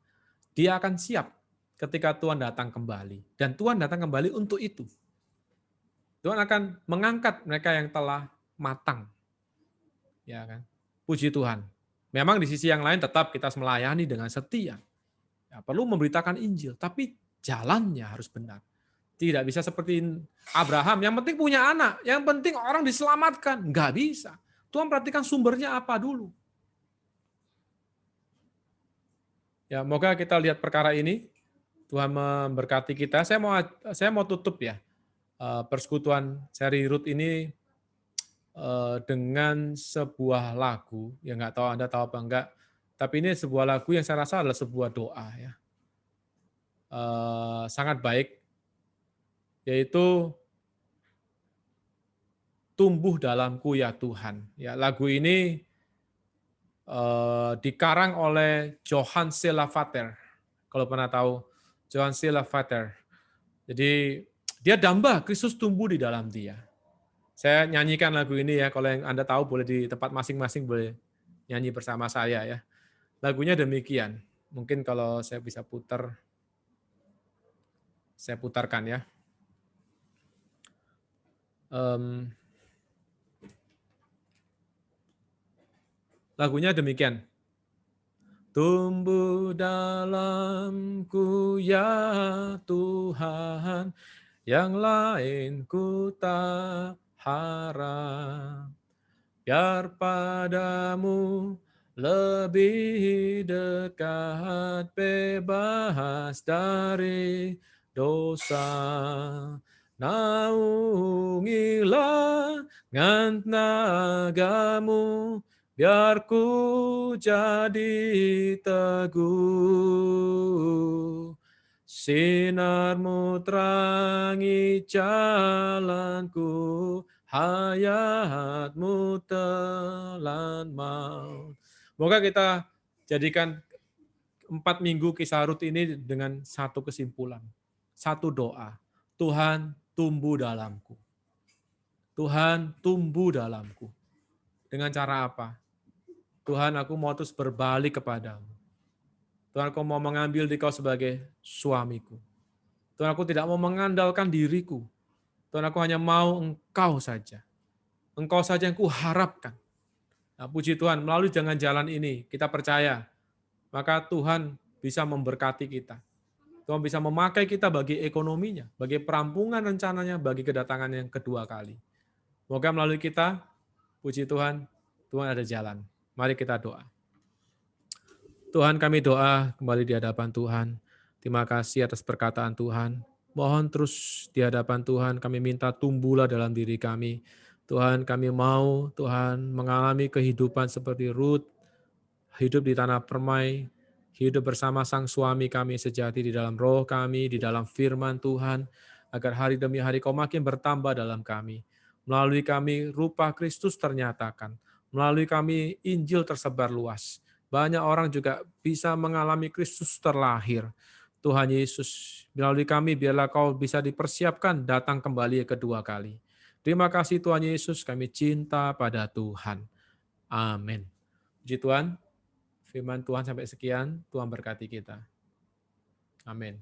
Dia akan siap ketika Tuhan datang kembali. Dan Tuhan datang kembali untuk itu. Tuhan akan mengangkat mereka yang telah matang. Ya kan? Puji Tuhan. Memang di sisi yang lain tetap kita melayani dengan setia. Ya, perlu memberitakan Injil, tapi jalannya harus benar. Tidak bisa seperti Abraham, yang penting punya anak, yang penting orang diselamatkan. Nggak bisa. Tuhan perhatikan sumbernya apa dulu. Ya, moga kita lihat perkara ini. Tuhan memberkati kita. Saya mau tutup ya persekutuan seri Ruth ini dengan sebuah lagu. Ya nggak tahu Anda tahu apa enggak. Tapi ini sebuah lagu yang saya rasa adalah sebuah doa ya. Sangat baik, yaitu tumbuh dalamku ya Tuhan. Ya, lagu ini dikarang oleh Johann Lavater. Kalau pernah tahu Johann Lavater. Jadi dia damba Kristus tumbuh di dalam dia. Saya nyanyikan lagu ini ya. Kalau yang Anda tahu boleh di tempat masing-masing boleh nyanyi bersama saya ya. Lagunya demikian. Mungkin kalau saya bisa putar, saya putarkan ya. Lagunya demikian. Tumbuh dalamku ya Tuhan, yang lain ku tak harap. Biar padamu lebih dekat, bebas dari dosa. Naungilah dengan tenagamu, biar ku jadi teguh. Sinarmu terangi jalanku, hayatmu telan maut. Moga kita jadikan 4 minggu kisah Rut ini dengan satu kesimpulan, satu doa. Tuhan tumbuh dalamku. Tuhan tumbuh dalamku. Dengan cara apa? Tuhan, aku mau terus berbalik kepadamu. Tuhan, aku mau mengambil Dikau sebagai suamiku. Tuhan, aku tidak mau mengandalkan diriku. Tuhan, aku hanya mau Engkau saja. Engkau saja yang kuharapkan. Nah, puji Tuhan, melalui jalan ini, kita percaya, maka Tuhan bisa memberkati kita. Tuhan bisa memakai kita bagi ekonominya, bagi perampungan rencananya, bagi kedatangan yang kedua kali. Moga melalui kita, puji Tuhan, Tuhan ada jalan. Mari kita doa. Tuhan, kami doa kembali di hadapan Tuhan. Terima kasih atas perkataan Tuhan. Mohon terus di hadapan Tuhan, kami minta tumbuhlah dalam diri kami. Tuhan, kami mau Tuhan mengalami kehidupan seperti Ruth, hidup di tanah permai, hidup bersama sang suami kami sejati di dalam roh kami, di dalam firman Tuhan, agar hari demi hari Kau makin bertambah dalam kami. Melalui kami rupa Kristus ternyatakan, melalui kami Injil tersebar luas. Banyak orang juga bisa mengalami Kristus terlahir. Tuhan Yesus, melalui kami biarlah Kau bisa dipersiapkan datang kembali kedua kali. Terima kasih Tuhan Yesus, kami cinta pada Tuhan. Amin. Puji Tuhan. Firman Tuhan sampai sekian, Tuhan berkati kita. Amin.